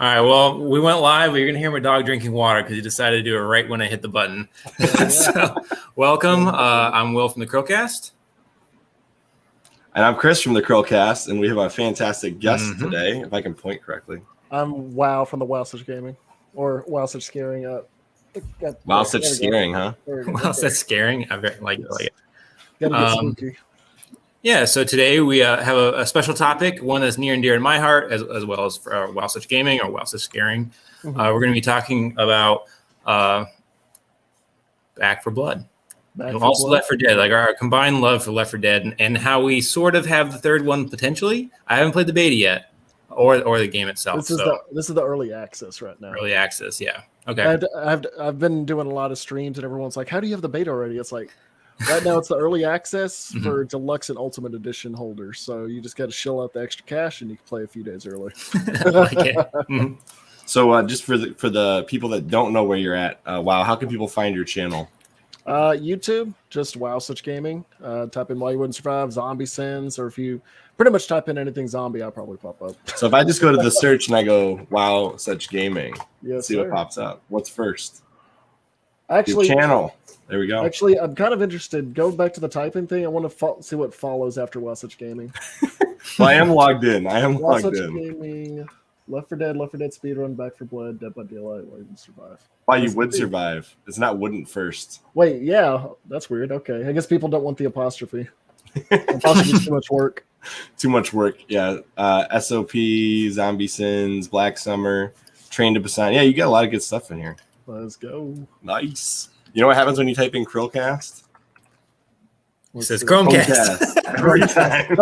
All right, well, we went live, but you're going to hear my dog drinking water because he decided to do it right when I hit the button. So, welcome. I'm Will from the CHRILLCAST. And I'm Chris from the CHRILLCAST, and we have a fantastic guest today, if I can point correctly. I'm Wow from the Wow Such Gaming, or Wow Such Scaring. Wow Such Scaring, huh? Wow Such Scaring. I very like it. Gotta get spooky. Yeah, so today we have a special topic, one that's near and dear in my heart, as well as for Wow Such Gaming or Wow Such Scaring. We're going to be talking about BACK4BLOOD. And also LEFT4DEAD, like our combined love for LEFT4DEAD, and how we sort of have the third one potentially. I haven't played the beta yet, or the game itself. This is the early access right now. Early access, yeah. Okay. I've been doing a lot of streams, and everyone's like, "How do you have the beta already?" It's like, right now it's the early access for deluxe and ultimate edition holders. So you just got to shell out the extra cash, and you can play a few days early. So just for the people that don't know where you're at, Wow, how can people find your channel? YouTube, just Wow Such Gaming. Type in Why You Wouldn't Survive, Zombie Sins, or if you pretty much type in anything zombie, I'll probably pop up. So if I just go to the search and I go Wow Such Gaming, yes, see what pops up. What's first? Actually, your channel. There we go. Actually, I'm kind of interested. Go back to the typing thing. I want to see what follows after Wow Such Gaming. Well, I am logged in. Wow Such Gaming, LEFT4DEAD, LEFT4DEAD Speedrun, BACK4BLOOD, Dead by Daylight, Why You Would Survive. Why You Would Survive. It's not wouldn't first. Wait, yeah, that's weird. Okay, I guess people don't want the apostrophe. Apostrophe is too much work. Too much work, yeah. SOP, Zombie Sins, Black Summer, Train to Busan. Yeah, you got a lot of good stuff in here. Let's go. Nice. You know what happens when you type in CHRILLCAST? It says Chromecast. Every time.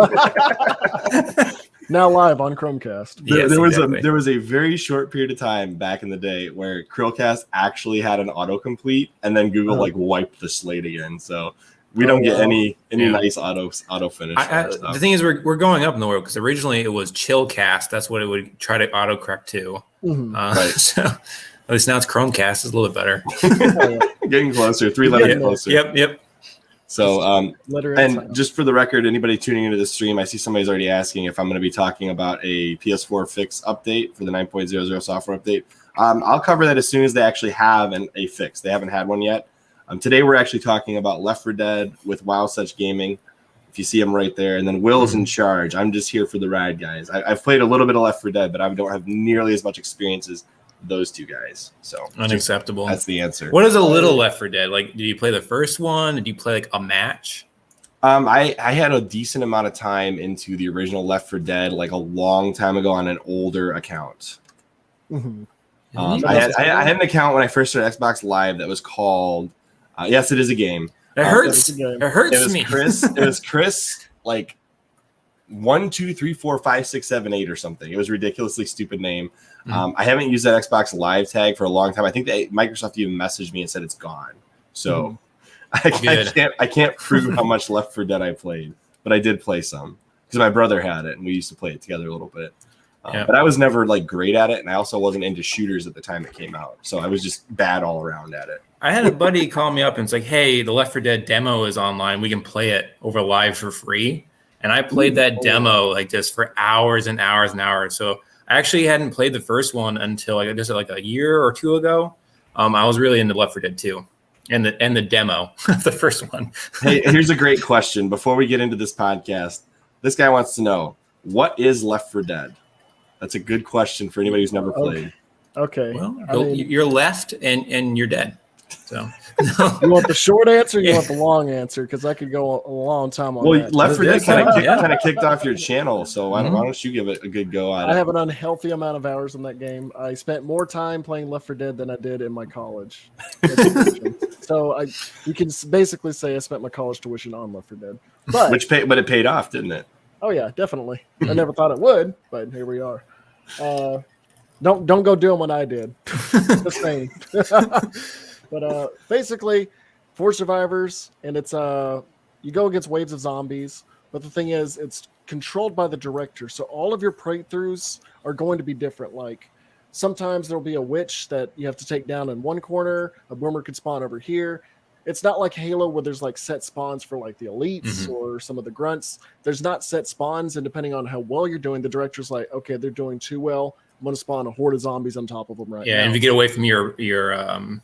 Now live on Chromecast. There was a very short period of time back in the day where CHRILLCAST actually had an autocomplete, and then Google wiped the slate again. So we don't get any nice auto finish. The thing is, we're going up in the world because originally it was CHRILLCAST. That's what it would try to autocorrect to. Right. So at least now it's Chromecast. It's a little bit better. Getting closer, 3 letters closer. Yep. So, and just for the record, anybody tuning into the stream, I see somebody's already asking if I'm going to be talking about a PS4 fix update for the 9.00 software update. I'll cover that as soon as they actually have a fix. They haven't had one yet. Today, we're actually talking about LEFT4DEAD with Wow Such Gaming. If you see him right there, and then Will's in charge. I'm just here for the ride, guys. I've played a little bit of LEFT4DEAD, but I don't have nearly as much experience as those two guys. So unacceptable. That's the answer. What is a little LEFT4DEAD? Like, did you play the first one? Did you play like a match? I had a decent amount of time into the original LEFT4DEAD like a long time ago on an older account. I had an account when I first started Xbox Live that was called yes, it is a game. It hurts. It hurts me. It was Chris like 1, 2, 3, 4, 5, 6, 7, 8 or something. It was a ridiculously stupid name. I haven't used that Xbox Live tag for a long time. I think that Microsoft even messaged me and said it's gone. So I can't prove how much LEFT4DEAD I played, but I did play some because my brother had it and we used to play it together a little bit. But I was never like great at it, and I also wasn't into shooters at the time it came out. So I was just bad all around at it. I had a buddy call me up and it's like, "Hey, the LEFT4DEAD demo is online. We can play it over live for free." And I played that demo like just for hours and hours and hours. So I actually hadn't played the first one until just like a year or two ago. I was really into LEFT4DEAD 2 and the demo of the first one. Hey, here's a great question. Before we get into this podcast, this guy wants to know, what is LEFT4DEAD? That's a good question for anybody who's never played. Okay. Well, you're left and you're dead. So you want the short answer? Or you want the long answer? Because I could go a long time on that. LEFT4DEAD kind of kicked off your channel, so why don't you give it a good go at it? I have an unhealthy amount of hours in that game. I spent more time playing LEFT4DEAD than I did in my college. So you can basically say I spent my college tuition on LEFT4DEAD. But it paid off, didn't it? Oh yeah, definitely. I never thought it would, but here we are. Don't go doing what I did. Just saying. But basically, 4 survivors, and it's you go against waves of zombies. But the thing is, it's controlled by the director, so all of your breakthroughs are going to be different. Like sometimes there'll be a witch that you have to take down in one corner. A boomer could spawn over here. It's not like Halo where there's like set spawns for like the elites or some of the grunts. There's not set spawns, and depending on how well you're doing, the director's like, okay, they're doing too well. want to spawn a horde of zombies on top of them right now. Yeah, and if you get away from your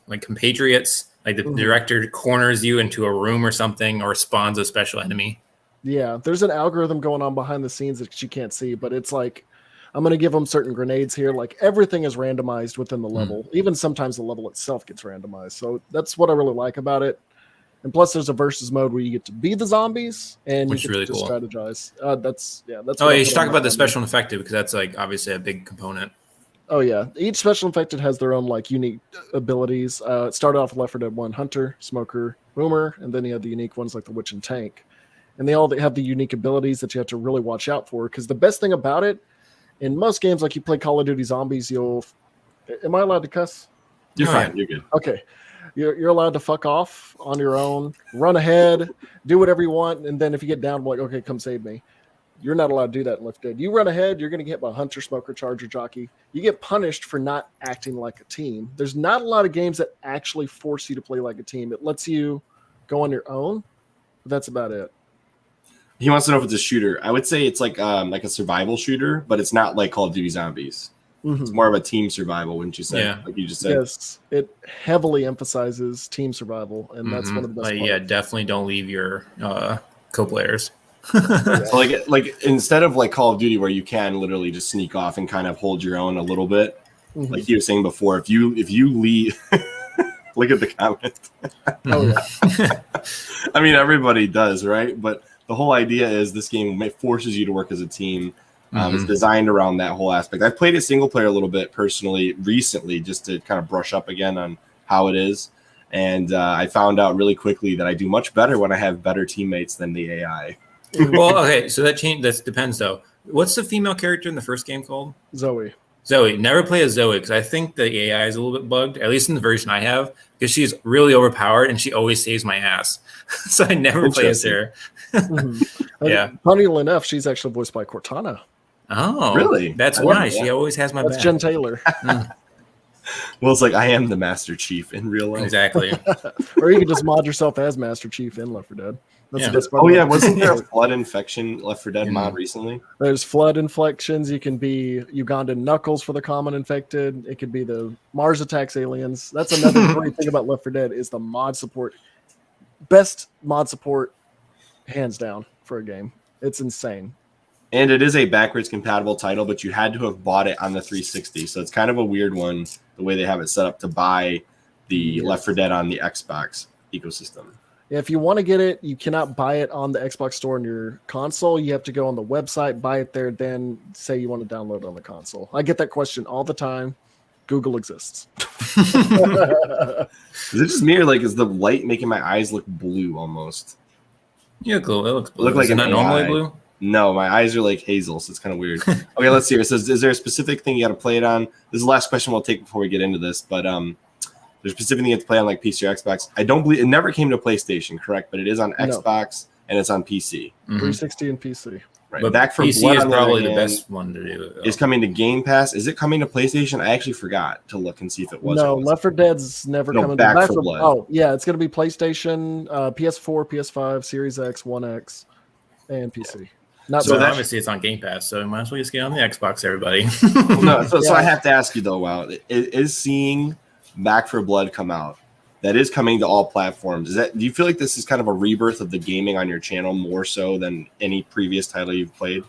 like compatriots, like the director corners you into a room or something, or spawns a special enemy. Yeah, there's an algorithm going on behind the scenes that you can't see, but it's like, I'm going to give them certain grenades here. Like everything is randomized within the level. Even sometimes the level itself gets randomized. So that's what I really like about it. And plus, there's a versus mode where you get to be the zombies and which you is get really to cool. strategize. That's Oh, yeah, you should talk about the special and effective, because that's like obviously a big component. Oh yeah, each special infected has their own like unique abilities. It started off with Left 4 Dead 1 Hunter, Smoker, Boomer, and then you have the unique ones like the Witch and Tank. And they all have the unique abilities that you have to really watch out for. Because the best thing about it, in most games, like you play Call of Duty Zombies, am I allowed to cuss? You're fine. Yeah. You're good. Okay. You're allowed to fuck off on your own, run ahead, do whatever you want, and then if you get down, like, okay, come save me. You're not allowed to do that in Left 4 Dead. You run ahead, you're going to get hit by Hunter, Smoker, Charger, Jockey. You get punished for not acting like a team. There's not a lot of games that actually force you to play like a team. It lets you go on your own, but that's about it. He wants to know if it's a shooter. I would say it's like a survival shooter, but it's not like Call of Duty Zombies. It's more of a team survival, wouldn't you say? Yeah. Like you just said. Yes, it heavily emphasizes team survival, and that's one of the best parts. Yeah, definitely don't leave your co-players. So like instead of like Call of Duty where you can literally just sneak off and kind of hold your own a little bit, like he was saying before, if you leave, look at the comment. Oh yeah. I mean, everybody does, right? But the whole idea is this game forces you to work as a team. It's designed around that whole aspect. I've played it single player a little bit personally recently, just to kind of brush up again on how it is. And I found out really quickly that I do much better when I have better teammates than the AI. Well, okay, so that depends though. What's the female character in the first game called? Zoe. Never play as Zoe, because I think the AI is a little bit bugged, at least in the version I have, because she's really overpowered and she always saves my ass. So I never play as her. Yeah. Funny enough, she's actually voiced by Cortana. Oh, really? That's why she always has my That's back. Jen Taylor. Well, it's like I am the Master Chief in real life. Exactly. Or you can just mod yourself as Master Chief in Left 4 Dead. That's the best part. Oh yeah, wasn't there a flood infection Left 4 Dead mod recently? There's flood inflections. You can be Ugandan Knuckles for the common infected. It could be the Mars attacks aliens. That's another great thing about Left 4 Dead is the mod support. Best mod support, hands down, for a game. It's insane. And it is a backwards compatible title, but you had to have bought it on the 360. So it's kind of a weird one, the way they have it set up to buy the Left 4 Dead on the Xbox ecosystem. If you want to get it, you cannot buy it on the Xbox store on your console. You have to go on the website, buy it there, then say you want to download it on the console. I get that question all the time. Google exists. Is it just me, or like is the light making my eyes look blue almost? Yeah, cool. It looks blue. Look like Is it an not normally AI. blue? No, my eyes are like hazel, so it's kind of weird. Okay, let's see. It says, is there a specific thing you got to play it on? This is the last question we'll take before we get into this, but there's a specific thing you have to play on like PC or Xbox. I don't believe it never came to PlayStation, correct? But it is on Xbox and it's on PC. 360 and PC. Right. But Back for PC Blood is on the probably other the hand, best one to do it. is coming to Game Pass. Is it coming to PlayStation? I actually forgot to look and see if it was. No, or wasn't. Left 4 Dead's never coming Back Back for 4 Blood. Oh, yeah, it's going to be PlayStation, PS4, PS5, Series X, One X, and PC. Not So so obviously it's on Game Pass, so might as well just get on the Xbox, everybody. No, so I have to ask you though, wow, is seeing Back for Blood come out? That is coming to all platforms. Do you feel like this is kind of a rebirth of the gaming on your channel more so than any previous title you've played?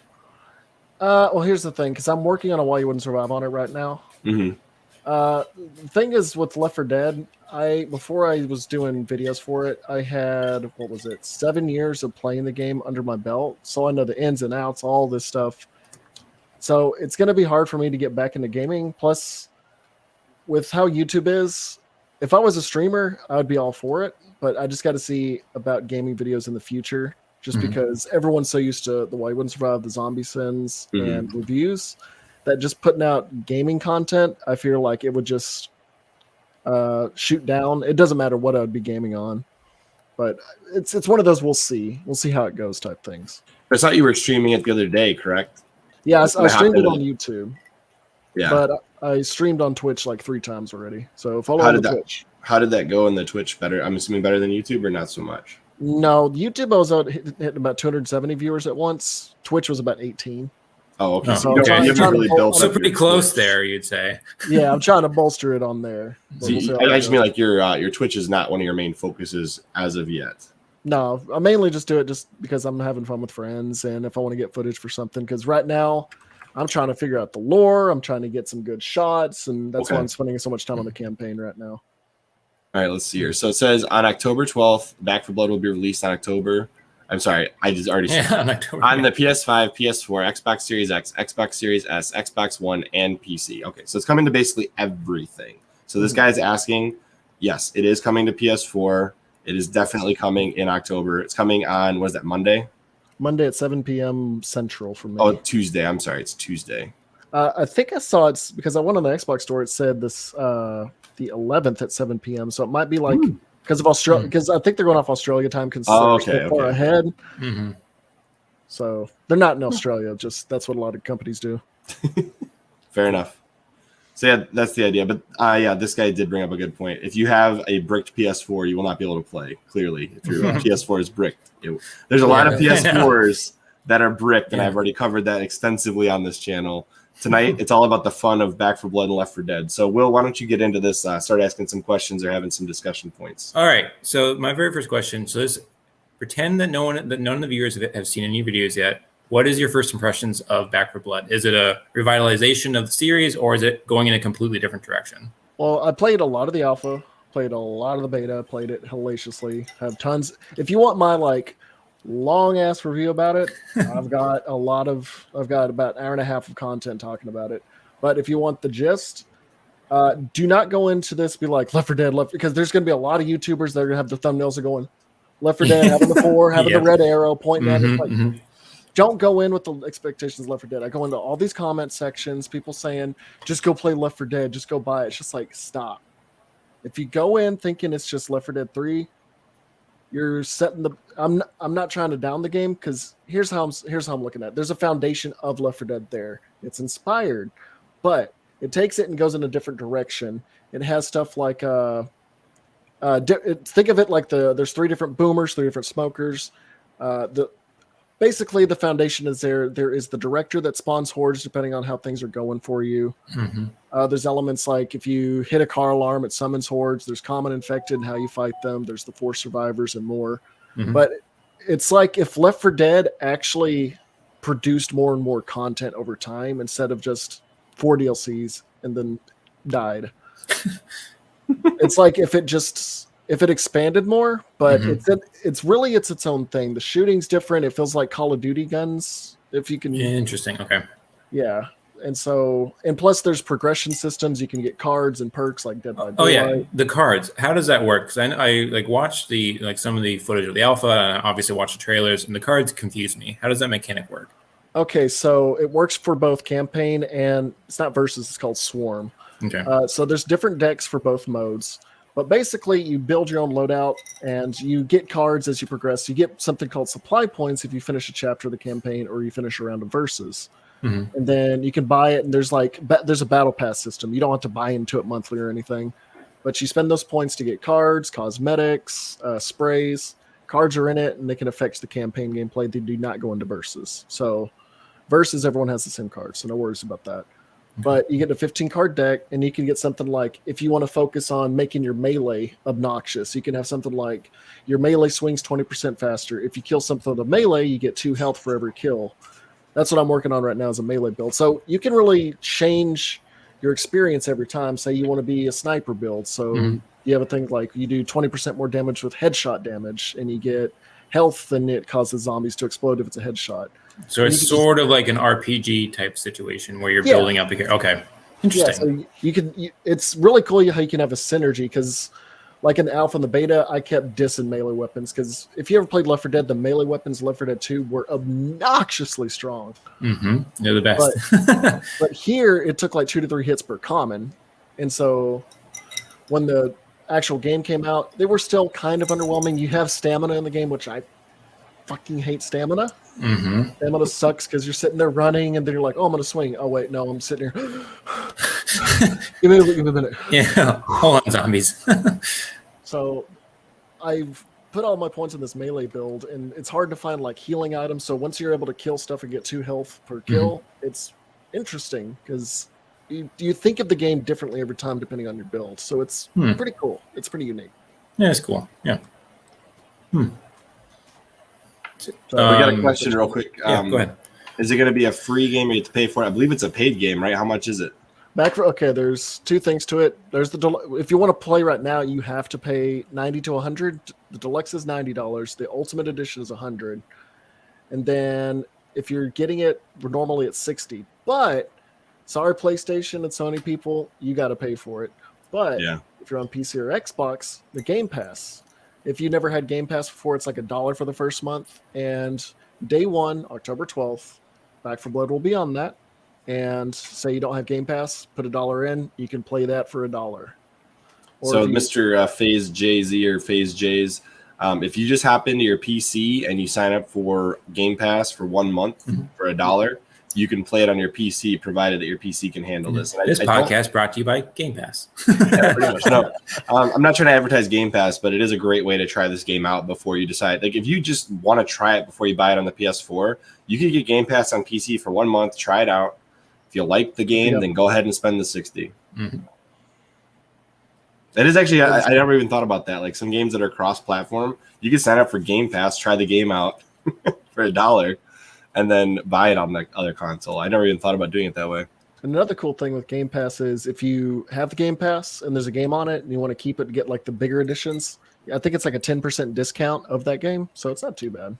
Well, here's the thing, because I'm working on a Why You Wouldn't Survive on it right now. The thing is with Left 4 Dead, before I was doing videos for it, I had 7 years of playing the game under my belt, so I know the ins and outs, all this stuff. So it's going to be hard for me to get back into gaming. Plus, with how YouTube is, if I was a streamer, I would be all for it. But I just got to see about gaming videos in the future, just because everyone's so used to the Why You Wouldn't Survive, the zombie sins, and reviews, that just putting out gaming content, I feel like it would just shoot down. It doesn't matter what I would be gaming on, but it's one of those we'll see how it goes type things. I thought you were streaming it the other day, correct? Yeah, I streamed it on YouTube. Yeah, but I streamed on Twitch like 3 times already. So follow on Twitch. How did that go in the Twitch? Better, I'm assuming better than YouTube, or not so much? No, YouTube I was hitting about 270 viewers at once. Twitch was about 18. Oh, okay. Oh, So okay. you haven't really built So up pretty your close Twitch. there, you'd say. Yeah, I'm trying to bolster it on there. But So we'll see how I that just mean goes. like your Twitch is not one of your main focuses as of yet. No, I mainly just do it just because I'm having fun with friends and if I want to get footage for something. Because right now, I'm trying to figure out the lore. I'm trying to get some good shots, and that's why I'm spending so much time on the campaign right now. All right, let's see here. So it says on October 12th, Back for Blood will be released on October. I'm sorry, I just already said Yeah, on October. on the PS5, PS4, Xbox Series X, Xbox Series S, Xbox One, and PC. Okay, so it's coming to basically everything. So this guy's asking, yes, it is coming to PS4. It is definitely coming in October. It's coming on, what is that, Monday? Monday at 7 p.m. Central for me. Oh, Tuesday. I'm sorry, it's Tuesday. I think I saw it's because I went on the Xbox store. It said this the 11th at 7 p.m. So it might be like because of Australia, because I think they're going off Australia time because they're so far ahead. Mm-hmm. So they're not in Australia. Just that's what a lot of companies do. Fair enough. So yeah, that's the idea. But yeah, this guy did bring up a good point. If you have a bricked PS4, you will not be able to play. Clearly, if your PS4 is bricked, there's a lot of PS4s that are bricked, and I've already covered that extensively on this channel. Tonight, it's all about the fun of Back for Blood and Left 4 Dead. So, Will, why don't you get into this? Start asking some questions or having some discussion points. All right. So my very first question. So this, pretend that none of the viewers have seen any videos yet. What is your first impressions of Back for Blood? Is it a revitalization of the series, or is it going in a completely different direction? Well, I played a lot of the alpha, played a lot of the beta, played it hellaciously. Have tons. If you want my long ass review about it, I've got about an hour and a half of content talking about it. But if you want the gist, do not go into this be like Left 4 Dead, because there's going to be a lot of YouTubers that are going to have the thumbnails of going Left 4 Dead, having the 4, having the red arrow pointing at it. Don't go in with the expectations of Left 4 Dead. I go into all these comment sections, people saying, just go play Left 4 Dead, just go buy it. It's just like, stop. If you go in thinking it's just Left 4 Dead 3, you're setting the. I'm not trying to down the game, because here's how I'm looking at it. There's a foundation of Left 4 Dead there. It's inspired, but it takes it and goes in a different direction. It has stuff like think of it like there's 3 different boomers, 3 different smokers. Basically, the foundation is there. There is the director that spawns hordes depending on how things are going for you. There's elements like if you hit a car alarm, it summons hordes. There's common infected and how you fight them. There's the 4 survivors and more. But it's like if Left 4 Dead actually produced more and more content over time instead of just 4 DLCs and then died. It's like if it expanded more, but it's really its own thing. The shooting's different. It feels like Call of Duty guns. If you can, Interesting. Okay. Yeah, and plus there's progression systems. You can get cards and perks like Dead by Daylight. Oh yeah, the cards. How does that work? Because I watched some of the footage of the alpha, and I obviously watched the trailers, and the cards confuse me. How does that mechanic work? Okay, so it works for both campaign and it's not versus. It's called Swarm. Okay. So there's different decks for both modes. But basically, you build your own loadout, and you get cards as you progress. You get something called supply points if you finish a chapter of the campaign or you finish a round of versus. And then you can buy it, and there's a battle pass system. You don't have to buy into it monthly or anything, but you spend those points to get cards, cosmetics, sprays. Cards are in it, and they can affect the campaign gameplay. They do not go into versus. So versus, everyone has the same cards, so no worries about that. But you get a 15-card deck, and you can get something like, if you want to focus on making your melee obnoxious, you can have something like your melee swings 20% faster. If you kill something with a melee, you get 2 health for every kill. That's what I'm working on right now as a melee build. So you can really change your experience every time. Say you want to be a sniper build. So you have a thing like you do 20% more damage with headshot damage, and you get health, and it causes zombies to explode if it's a headshot. So it's sort of like an RPG type situation where you're building up the. Okay, interesting. Yeah, so it's really cool how you can have a synergy, because like in the alpha and the beta, I kept dissing melee weapons, because if you ever played Left 4 Dead, the melee weapons in Left 4 Dead 2 were obnoxiously strong. They're the best. But here, it took like 2 to 3 hits per common. And so when the actual game came out, they were still kind of underwhelming. You have stamina in the game, which I fucking hate stamina. Stamina sucks because you're sitting there running, and then you're like, oh, I'm going to swing. Oh, wait, no, I'm sitting here. Give me a minute. Yeah, hold on, zombies. So I've put all my points in this melee build, and it's hard to find like healing items. So once you're able to kill stuff and get 2 health per kill, it's interesting because you think of the game differently every time depending on your build. So it's pretty cool. It's pretty unique. Yeah, it's cool. Yeah. So we got a question real quick. Go ahead. Is it going to be a free game or you have to pay for it? I believe it's a paid game, right? How much is it? There's 2 things to it. There's if you want to play right now, you have to pay $90 to $100. The deluxe is $90. The ultimate edition is $100. And then if you're getting it, we're normally at $60. But sorry, PlayStation and Sony people, you got to pay for it. But if you're on PC or Xbox, the Game Pass. If you never had Game Pass before, it's like $1 for the first month. And day 1, October 12th, Back 4 Blood will be on that. And say you don't have Game Pass, put $1 in, you can play that for $1. So Mr. Phase JZ or Phase J's, if you just hop into your PC and you sign up for Game Pass for 1 month for $1, you can play it on your PC, provided that your PC can handle this. And this podcast brought to you by Game Pass. Yeah, pretty much. No, I'm not trying to advertise Game Pass, but it is a great way to try this game out before you decide. Like, if you just want to try it before you buy it on the PS4, you can get Game Pass on PC for 1 month, try it out. If you like the game, then go ahead and spend the $60. It is actually, I never even thought about that. Like, some games that are cross-platform, you can sign up for Game Pass, try the game out for $1, and then buy it on the other console. I never even thought about doing it that way. Another cool thing with Game Pass is if you have the Game Pass and there's a game on it and you want to keep it to get like the bigger editions, I think it's like a 10% discount of that game. So it's not too bad.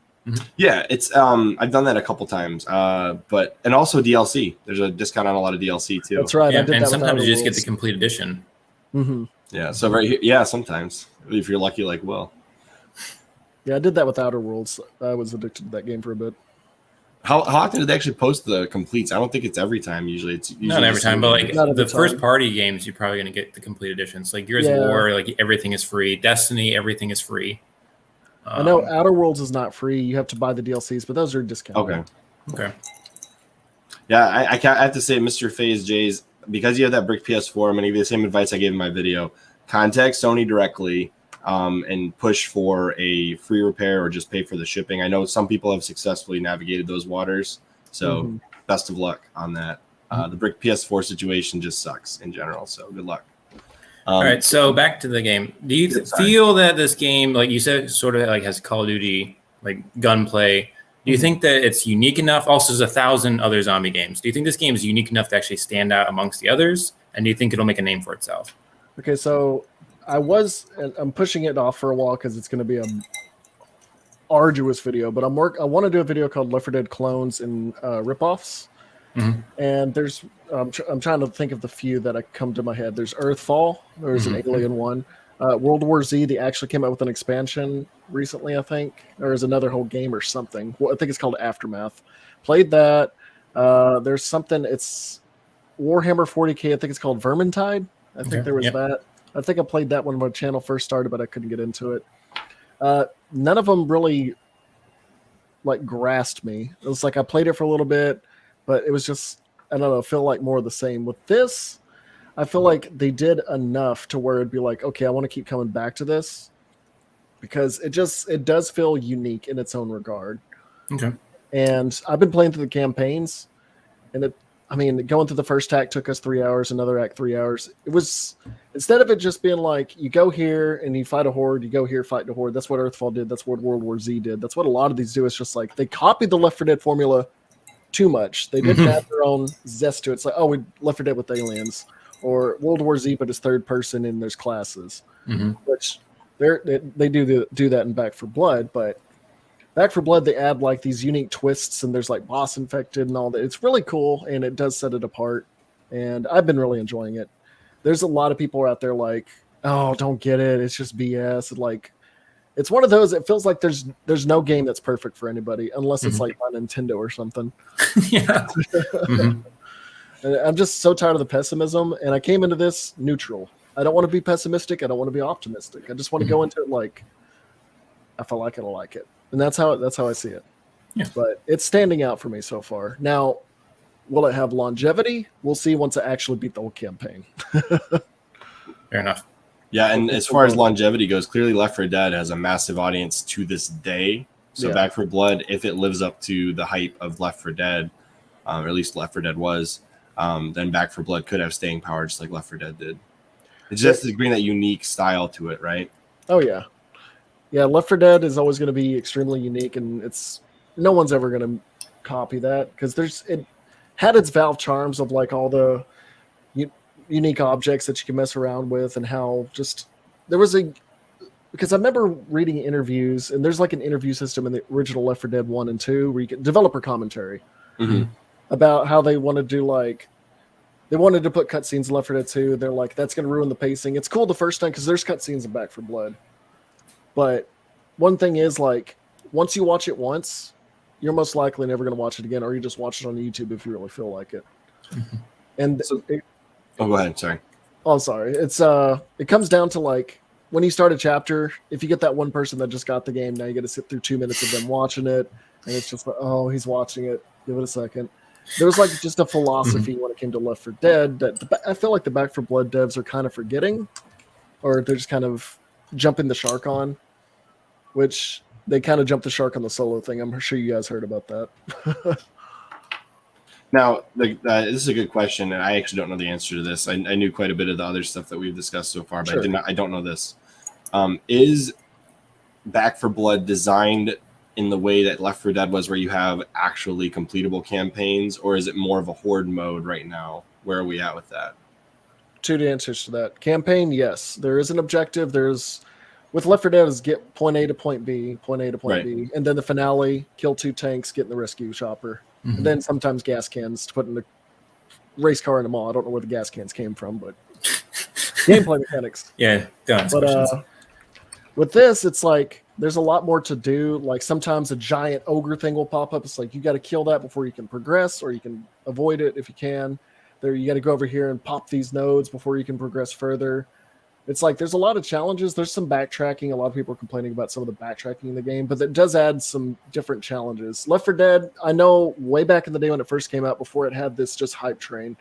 Yeah, it's I've done that a couple times. But also DLC. There's a discount on a lot of DLC too. That's right. Yeah, and sometimes you just get the complete edition. Yeah, so right here, yeah, sometimes if you're lucky like Will. Yeah, I did that with Outer Worlds. I was addicted to that game for a bit. How often do they actually post the completes? I don't think it's every time. Usually it's usually not every time, but like the first time. Party games, you're probably going to get the complete editions. Like Gears of War, like everything is free. Destiny, everything is free. I know Outer Worlds is not free. You have to buy the DLCs, but those are discounted. Okay. Yeah, I have to say, Mr. Phase J's, because you have that brick PS4, I'm going to give you the same advice I gave in my video. Contact Sony directly and push for a free repair or just pay for the shipping. I know some people have successfully navigated those waters, so best of luck on that. The brick PS4 situation just sucks in general, so good luck. All right, so back to the game. Do you feel that this game, like you said, sort of like has Call of Duty, like gunplay? Do you think that it's unique enough? Also, there's 1,000 other zombie games. Do you think this game is unique enough to actually stand out amongst the others? And do you think it'll make a name for itself? Okay, so I'm pushing it off for a while because it's going to be a arduous video, but I want to do a video called Left 4 Dead Clones and Ripoffs. And there's I'm trying to think of the few that come to my head. There's Earthfall. There's an Alien one. World War Z. They actually came out with an expansion recently, I think. Or is another whole game or something. Well, I think it's called Aftermath. Played that. There's something. It's Warhammer 40K. I think it's called Vermintide. I think there was that. I think I played that when my channel first started, but I couldn't get into it. None of them really like grasped me. It was like I played it for a little bit, but it was just, I don't know, feel like more of the same. With this, I feel like they did enough to where it'd be like, okay, I want to keep coming back to this because it does feel unique in its own regard. Okay. And I've been playing through the campaigns, and going through the first act took us 3 hours, another act 3 hours. It was, instead of it just being like, you go here and you fight a horde, you go here, fight the horde. That's what Earthfall did. That's what World War Z did. That's what a lot of these do. It's just like, they copied the Left 4 Dead formula too much. They didn't add their own zest to it. It's like, oh, we Left 4 Dead with aliens, or World War Z, but it's third person and there's classes, which they do that in Back 4 Blood, but Back 4 Blood, they add like these unique twists, and there's like boss infected and all that. It's really cool, and it does set it apart. And I've been really enjoying it. There's a lot of people out there like, oh, don't get it. It's just BS. And like, it's one of those. It feels like there's no game that's perfect for anybody unless it's like on Nintendo or something. Yeah. And I'm just so tired of the pessimism. And I came into this neutral. I don't want to be pessimistic. I don't want to be optimistic. I just want to go into it like, if I like it, I like it. And that's how I see it. Yeah. But it's standing out for me so far. Now, will it have longevity? We'll see once I actually beat the whole campaign. Fair enough. Yeah, and as far as longevity goes, clearly Left 4 Dead has a massive audience to this day. So Back 4 Blood, if it lives up to the hype of Left 4 Dead, or at least Left 4 Dead was, then Back 4 Blood could have staying power just like Left 4 Dead did. It just has to bring that unique style to it, right? Oh, yeah. Yeah, Left 4 Dead is always going to be extremely unique, and no one's ever going to copy that because it had its Valve charms of like all the unique objects that you can mess around with, and how just there was because I remember reading interviews, and there's like an interview system in the original Left 4 Dead 1 and 2 where you get developer commentary about how they wanted to put cutscenes in Left 4 Dead 2. They're like, that's going to ruin the pacing. It's cool the first time because there's cutscenes in Back 4 Blood. But one thing is, like, once you watch it once, you're most likely never going to watch it again, or you just watch it on YouTube if you really feel like it. And go ahead. Sorry. Oh, sorry. It comes down to, like, when you start a chapter, if you get that one person that just got the game, now you got to sit through 2 minutes of them watching it, and it's just like, oh, he's watching it. Give it a second. There was like just a philosophy when it came to Left 4 Dead that I feel like the Back 4 Blood devs are kind of forgetting, or they're just kind of jumping the shark on, which they kind of jumped the shark on the solo thing. I'm sure you guys heard about that. Now, this is a good question, and I actually don't know the answer to this. I knew quite a bit of the other stuff that we've discussed so far, but I don't know this. Is Back 4 Blood designed in the way that Left 4 Dead was, where you have actually completable campaigns, or is it more of a horde mode right now? Where are we at with that? Two answers to that. Campaign, yes. There is an objective. With Left 4 Dead is get point A to point B, B, and then the finale, kill 2 tanks, get in the rescue chopper. And then sometimes gas cans to put in the race car in the mall. I don't know where the gas cans came from, but gameplay mechanics. Yeah, but with this, it's like there's a lot more to do. Like sometimes a giant ogre thing will pop up. It's like you got to kill that before you can progress, or you can avoid it if you can. You got to go over here and pop these nodes before you can progress further. It's like there's a lot of challenges. There's some backtracking. A lot of people are complaining about some of the backtracking in the game, but that does add some different challenges. Left 4 Dead, I know way back in the day when it first came out, before it had this just hype train,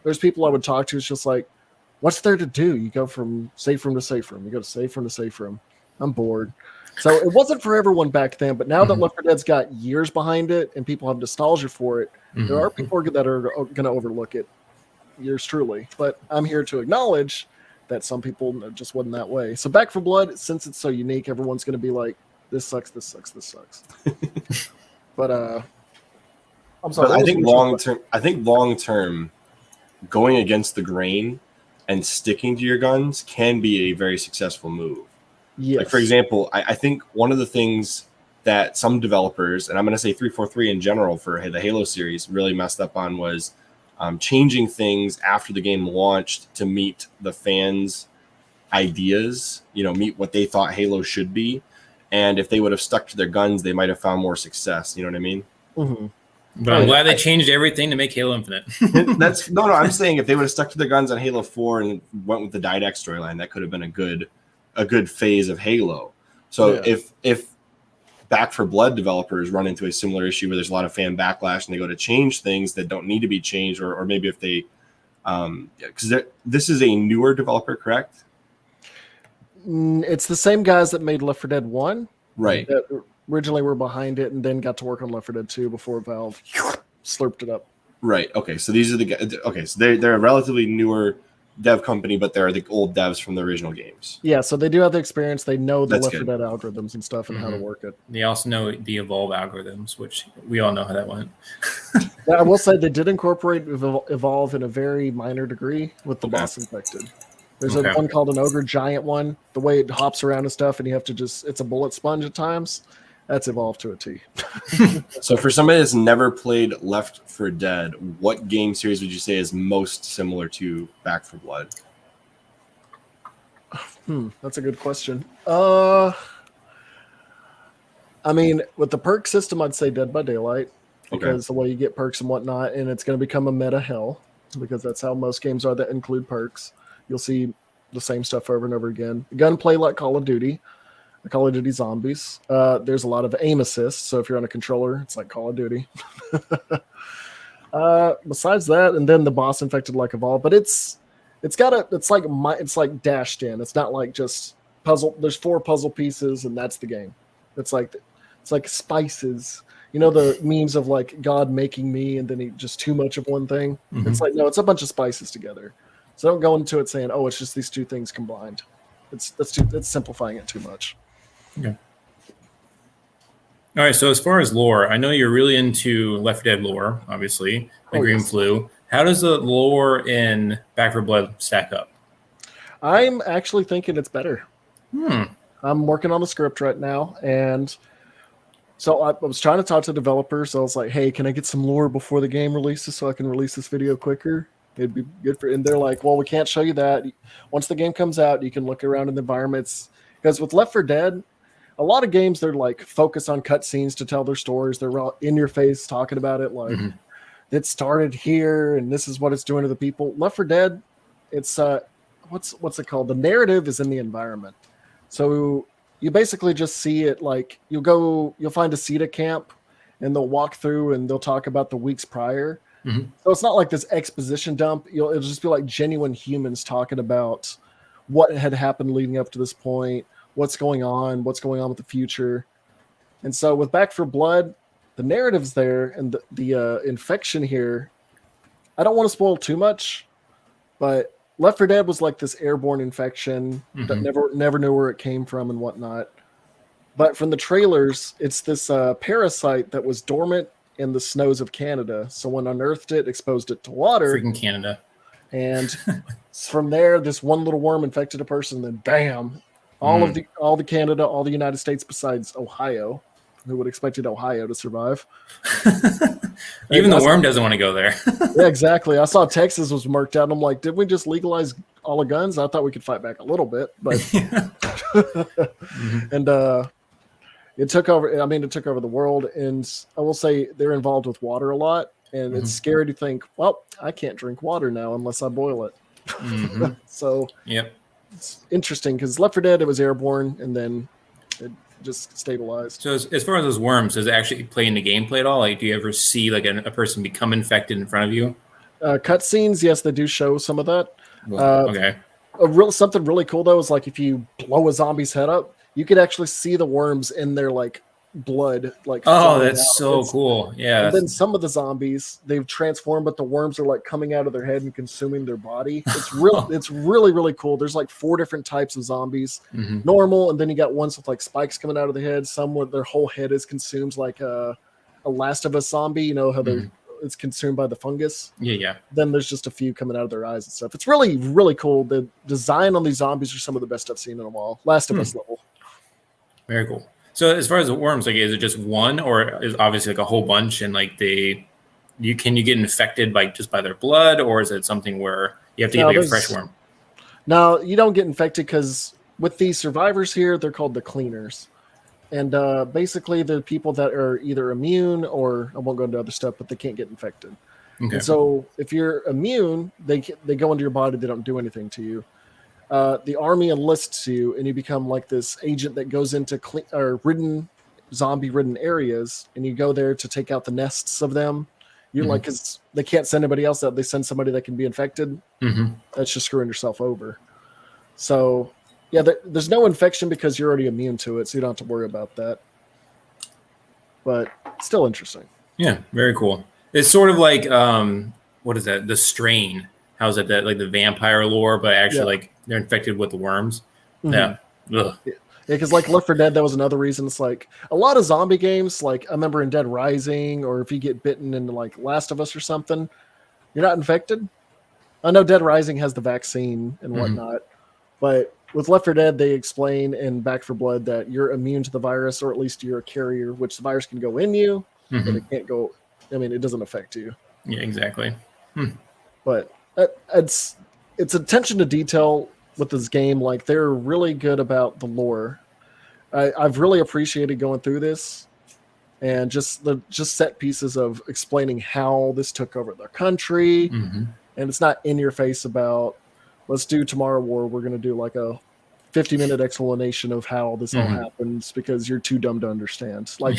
there's people I would talk to. It's just like, what's there to do? You go from safe room to safe room. You go to safe room to safe room. I'm bored. So it wasn't for everyone back then, but now that Left 4 Dead's got years behind it and people have nostalgia for it, there are people that are going to overlook it. Yours truly. But I'm here to acknowledge that some people just wasn't that way. So Back 4 Blood, since it's so unique, everyone's going to be like, this sucks, this sucks, this sucks. But I'm sorry. But I think long term, going against the grain and sticking to your guns can be a very successful move. Yes. Like, for example, I think one of the things that some developers, and I'm going to say 343 in general for the Halo series, really messed up on was changing things after the game launched to meet the fans' ideas, meet what they thought Halo should be. And if they would have stuck to their guns, they might have found more success. You know what I mean? But I'm glad they changed everything to make Halo Infinite. No, I'm saying if they would have stuck to their guns on Halo 4 and went with the Didact storyline, that could have been a good phase of Halo. So if Back 4 Blood developers run into a similar issue where there's a lot of fan backlash and they go to change things that don't need to be changed, or maybe if they, because this is a newer developer, correct? It's the same guys that made Left 4 Dead 1. Right. That originally were behind it and then got to work on Left 4 Dead 2 before Valve slurped it up. Right. Okay. So these are the guys. Okay. So they're a relatively newer dev company, but they're the old devs from the original games. Yeah, so they do have the experience. They know the Left 4 Dead algorithms and stuff and how to work it. They also know the Evolve algorithms, which we all know how that went. I will say they did incorporate Evolve in a very minor degree with the boss infected. There's a one called an ogre giant one. The way it hops around and stuff, and you have to it's a bullet sponge at times. That's Evolve to a T. So for somebody that's never played Left 4 Dead, what game series would you say is most similar to Back 4 Blood? That's a good question. I mean, with the perk system, I'd say Dead by Daylight, because the way you get perks and whatnot, and it's going to become a meta hell, because that's how most games are that include perks. You'll see the same stuff over and over again. Gunplay like Call of Duty. Call of Duty Zombies. There's a lot of aim assist, so if you're on a controller, it's like Call of Duty. Besides that, and then the boss infected like Evolve, but it's it's like dashed in. It's not like just puzzle. There's 4 puzzle pieces and that's the game. It's like spices. You know the memes of like God making me and then he just too much of one thing. Mhm. It's like, no, it's a bunch of spices together. So don't go into it saying, oh, it's just these 2 things combined. It's simplifying it too much. Okay. All right. So as far as lore, I know you're really into Left 4 Dead lore, obviously, and Green yes. Flu. How does the lore in Back 4 Blood stack up? I'm actually thinking it's better. Hmm. I'm working on the script right now, and so I was trying to talk to developers. So I was like, "Hey, can I get some lore before the game releases so I can release this video quicker? It'd be good for." And they're like, "Well, we can't show you that. Once the game comes out, you can look around in the environments." Because with Left 4 Dead, a lot of games they're like focus on cutscenes to tell their stories. They're all in your face talking about it, like it started here and this is what it's doing to the people. Left 4 Dead, it's what's it called? The narrative is in the environment. So you basically just see it like you'll find a CETA camp and they'll walk through and they'll talk about the weeks prior. So it's not like this exposition dump. It'll just be like genuine humans talking about what had happened leading up to this point, what's going on with the future. And so with Back 4 Blood, the narrative's there and the infection here, I don't want to spoil too much, but Left 4 Dead was like this airborne infection that never knew where it came from and whatnot. But from the trailers, it's this parasite that was dormant in the snows of Canada. Someone unearthed it, exposed it to water. Freaking Canada. And from there, this one little worm infected a person, and then bam, all the Canada, all the United States besides Ohio. Who would expected Ohio to survive? Even the worm doesn't want to go there. Yeah, exactly. I saw Texas was marked out. And I'm like, did we just legalize all the guns? I thought we could fight back a little bit, but and it took over. I mean, it took over the world. And I will say they're involved with water a lot, and it's scary to think, well, I can't drink water now unless I boil it. So it's interesting because Left 4 Dead, it was airborne, and then it just stabilized. So as far as those worms, does it actually play in the gameplay at all? Like, do you ever see like a person become infected in front of you? Cutscenes, yes, they do show some of that. Okay. Something really cool though is like if you blow a zombie's head up, you could actually see the worms in their like blood. Like, oh, that's so cool. Yeah. And then some of the zombies, they've transformed, but the worms are like coming out of their head and consuming their body. It's real. It's really, really cool. There's like 4 different types of zombies. Normal, and then you got ones with like spikes coming out of the head. Some where their whole head is consumed, like a Last of Us zombie. You know how it's consumed by the fungus. Yeah. Then there's just a few coming out of their eyes and stuff. It's really, really cool. The design on these zombies are some of the best I've seen in a while. Last of Us level. Very cool. So as far as the worms, like, is it just one, or is obviously like a whole bunch, and like can you get infected by just by their blood, or is it something where you have to get like a fresh worm? No, you don't get infected because with these survivors here, they're called the cleaners, and basically the people that are either immune or I won't go into other stuff, but they can't get infected. Okay. And so if you're immune, they go into your body, they don't do anything to you. The army enlists you, and you become like this agent that goes into zombie-ridden areas, and you go there to take out the nests of them. You're like, because they can't send anybody else out, they send somebody that can be infected. That's just screwing yourself over. So, yeah, there's no infection because you're already immune to it, so you don't have to worry about that. But still interesting. Yeah, very cool. It's sort of like what is that? The Strain. How is it that like the vampire lore, but actually like they're infected with the worms? Yeah. Ugh. Yeah, because like Left 4 Dead, that was another reason. It's like a lot of zombie games, like I remember in Dead Rising, or if you get bitten in like Last of Us or something, you're not infected. I know Dead Rising has the vaccine and whatnot, but with Left 4 Dead, they explain in Back 4 Blood that you're immune to the virus, or at least you're a carrier, which the virus can go in you, but it can't go. I mean, it doesn't affect you. Yeah, exactly. But it's attention to detail with this game. Like, they're really good about the lore. I've really appreciated going through this, and just set pieces of explaining how this took over their country. And it's not in your face about, let's do Tomorrow War. We're going to do like a 50-minute explanation of how this all happens because you're too dumb to understand. Like,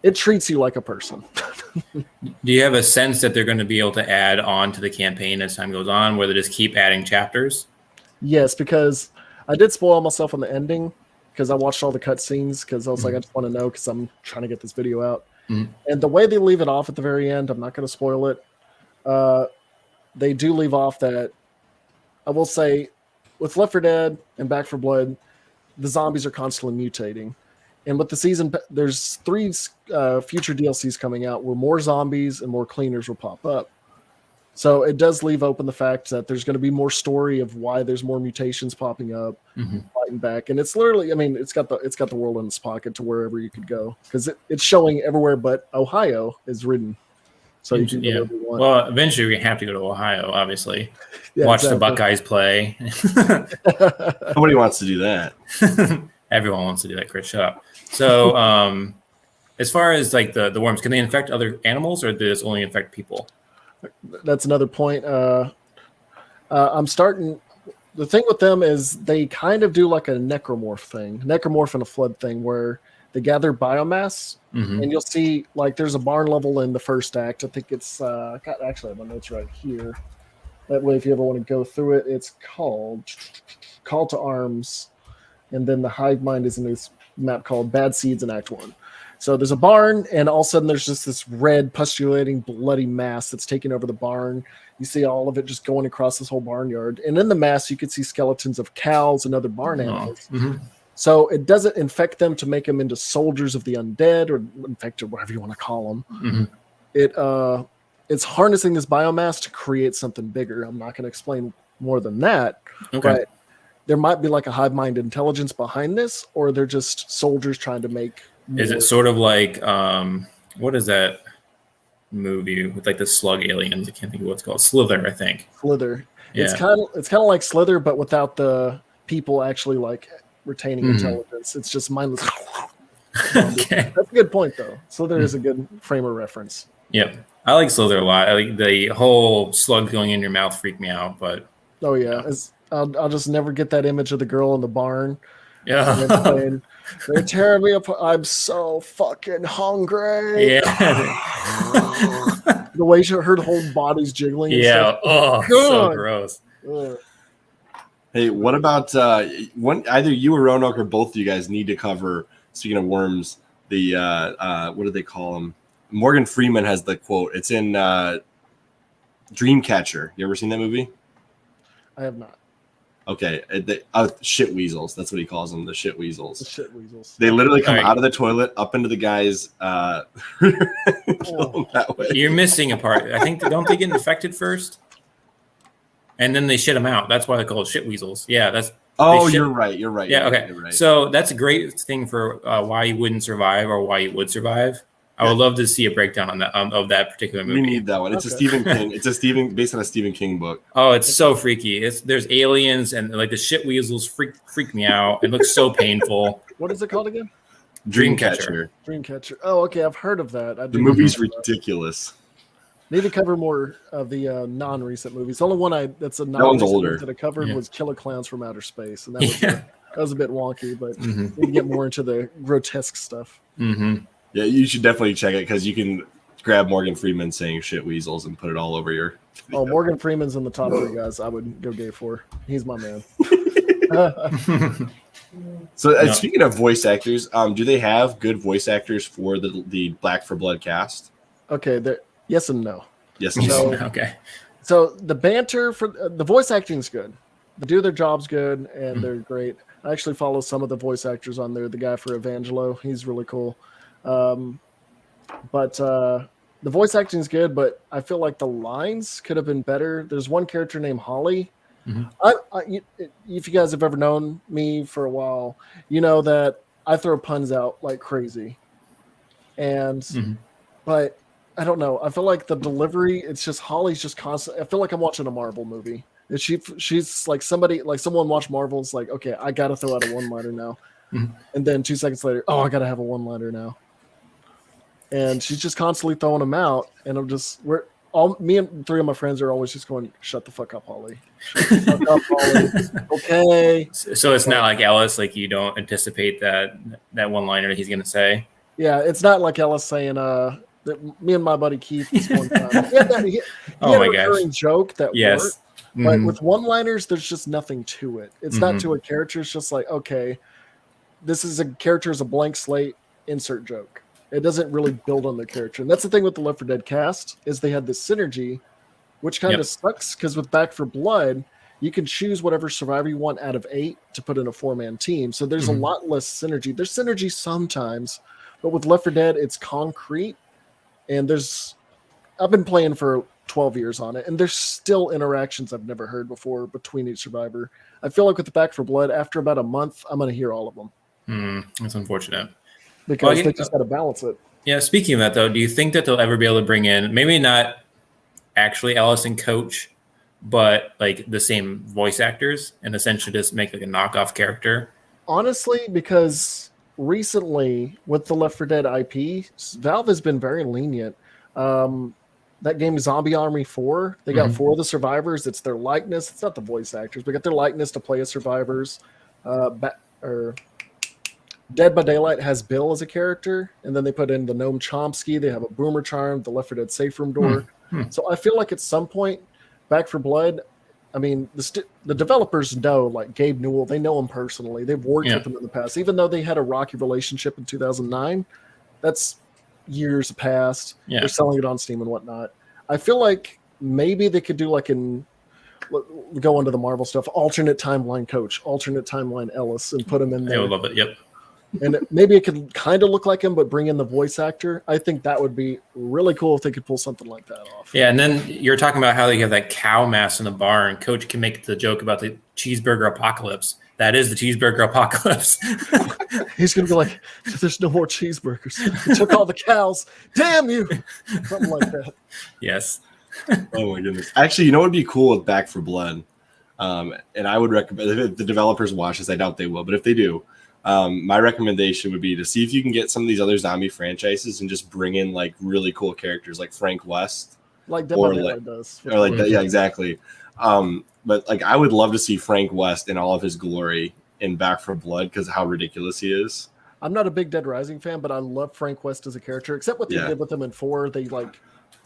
it treats you like a person. Do you have a sense that they're going to be able to add on to the campaign as time goes on, where they just keep adding chapters? Yes, because I did spoil myself on the ending because I watched all the cutscenes because I was like, I just want to know because I'm trying to get this video out. And the way they leave it off at the very end, I'm not going to spoil it. They do leave off that, I will say, with Left 4 Dead and Back 4 Blood, the zombies are constantly mutating. And with the season, there's 3 future DLCs coming out where more zombies and more cleaners will pop up. So it does leave open the fact that there's going to be more story of why there's more mutations popping up, fighting back. And it's literally, I mean, it's got the world in its pocket to wherever you could go because it's showing everywhere but Ohio is written. So you can go wherever you want. Well, eventually we have to go to Ohio, obviously. Yeah, watch the Buckeyes play. Nobody wants to do that. Everyone wants to do that, Chris. Shut up. So, as far as like the worms, can they infect other animals, or do they just only infect people? That's another point. I'm starting. The thing with them is they kind of do like a necromorph and a flood thing, where they gather biomass, and you'll see like there's a barn level in the first act. I think it's actually I have my notes right here. That way, if you ever want to go through it, it's called Call to Arms, and then the hive mind is in this map called Bad Seeds in Act 1. So there's a barn, and all of a sudden there's just this red, pustulating, bloody mass that's taking over the barn. You see all of it just going across this whole barnyard. And in the mass, you can see skeletons of cows and other barn animals. So it doesn't infect them to make them into soldiers of the undead or infected, whatever you want to call them. It's harnessing this biomass to create something bigger. I'm not going to explain more than that. But there might be like a hive mind intelligence behind this, or they're just soldiers trying to make more. Is it sort of like what is that movie with like the slug aliens? I can't think of what it's called. Slither, I think. Slither. Yeah. It's kind of like Slither, but without the people actually like retaining intelligence. It's just mindless. Okay. That's a good point, though. Slither is a good frame of reference. Yep. I like Slither a lot. I like the whole slug going in your mouth freaked me out, but oh yeah. I'll just never get that image of the girl in the barn. Yeah. Saying, they're tearing me apart. I'm so fucking hungry. Yeah. The way her whole body's jiggling. Yeah. Oh, so gross. Hey, what about either you or Roanoke or both of you guys need to cover, speaking of worms, the what do they call them? Morgan Freeman has the quote. It's in Dreamcatcher. You ever seen that movie? I have not. Okay, shit weasels. That's what he calls them, the shit weasels. The shit weasels. They literally come out of the toilet up into the guy's that way. You're missing a part. I think don't they get infected first? And then they shit them out. That's why they call it shit weasels. Yeah, that's. Oh, you're right. You're right. Yeah, okay. You're right. So that's a great thing for why you wouldn't survive or why you would survive. I would love to see a breakdown on that of that particular movie. We need that one. It's a Stephen King. It's based on a Stephen King book. Oh, it's so freaky. There's aliens and like the shit weasels freak me out. It looks so painful. What is it called again? Dreamcatcher. Dreamcatcher. Oh, okay. I've heard of that. The movie's ridiculous. Need to cover more of the non-recent movies. The only one that's a non-recent older that I covered was Killer Clowns from Outer Space, and that was a bit wonky, but need to get more into the grotesque stuff. Yeah, you should definitely check it because you can grab Morgan Freeman saying shit weasels and put it all over your video. Oh, Morgan Freeman's in the top 3 guys I would go gay for. He's my man. So speaking of voice actors, do they have good voice actors for the Black 4 Blood cast? Okay, yes and no. Yes and no. Okay. So the banter for the voice acting's good. They do their jobs good, and they're great. I actually follow some of the voice actors on there. The guy for Evangelo, he's really cool. But the voice acting is good, but I feel like the lines could have been better. There's one character named Holly. If you guys have ever known me for a while, you know that I throw puns out like crazy. And but I don't know. I feel like the delivery, it's just Holly's just constant. I feel like I'm watching a Marvel movie. And she's like someone watched Marvel. It's like, okay, I gotta throw out a one-liner now. And then 2 seconds later, I gotta have a one-liner now. And she's just constantly throwing them out, and me and 3 of my friends are always just going, "Shut the fuck up, Holly! Shut the fuck up, Holly!" Okay. So it's not like Ellis, like you don't anticipate that one-liner that he's gonna say. Yeah, it's not like Ellis saying, that me and my buddy Keith this one time. He had Oh a my recurring gosh. joke that Yes. worked. But with one-liners, there's just nothing to it. It's not to a character. It's just like, okay, this is a character is a blank slate, insert joke. It doesn't really build on the character. And that's the thing with the Left 4 Dead cast is they had this synergy, which kind of sucks because with Back 4 Blood, you can choose whatever survivor you want out of 8 to put in a 4-man team. So there's a lot less synergy. There's synergy sometimes, but with Left 4 Dead, it's concrete. And I've been playing for 12 years on it, and there's still interactions I've never heard before between each survivor. I feel like with the Back 4 Blood, after about a month, I'm going to hear all of them. That's unfortunate. Because they just got to balance it. Yeah, speaking of that, though, do you think that they'll ever be able to bring in, maybe not actually Ellis and Coach, but like the same voice actors and essentially just make like a knockoff character? Honestly, because recently with the Left 4 Dead IP, Valve has been very lenient. That game Zombie Army 4, they got 4 of the survivors. It's their likeness. It's not the voice actors, but got their likeness to play as survivors. Dead by Daylight has Bill as a character, and then they put in the Noam Chomsky. They have a Boomer Charm, the Left 4 Dead safe room door. So I feel like at some point, Back 4 Blood, I mean, the developers know, like Gabe Newell, they know him personally. They've worked with him in the past. Even though they had a rocky relationship in 2009, that's years past. They're selling it on Steam and whatnot. I feel like maybe they could do like go into the Marvel stuff, alternate timeline Coach, alternate timeline Ellis, and put him in there. I would love it. Yep. And maybe it could kind of look like him, but bring in the voice actor. I think that would be really cool if they could pull something like that off. Yeah, and then you're talking about how they have that cow mass in the bar, and Coach can make the joke about the cheeseburger apocalypse. That is the cheeseburger apocalypse. He's going to be like, there's no more cheeseburgers. We took all the cows. Damn you. Something like that. Yes. Oh, my goodness. Actually, you know what would be cool with Back 4 Blood? And I would recommend, if the developers watch this, I doubt they will, but if they do, my recommendation would be to see if you can get some of these other zombie franchises and just bring in like really cool characters like Frank West. Like Dead by Daylight does. Or like that. Yeah, exactly. But like I would love to see Frank West in all of his glory in Back 4 Blood because of how ridiculous he is. I'm not a big Dead Rising fan, but I love Frank West as a character, except what they did with him in 4. They like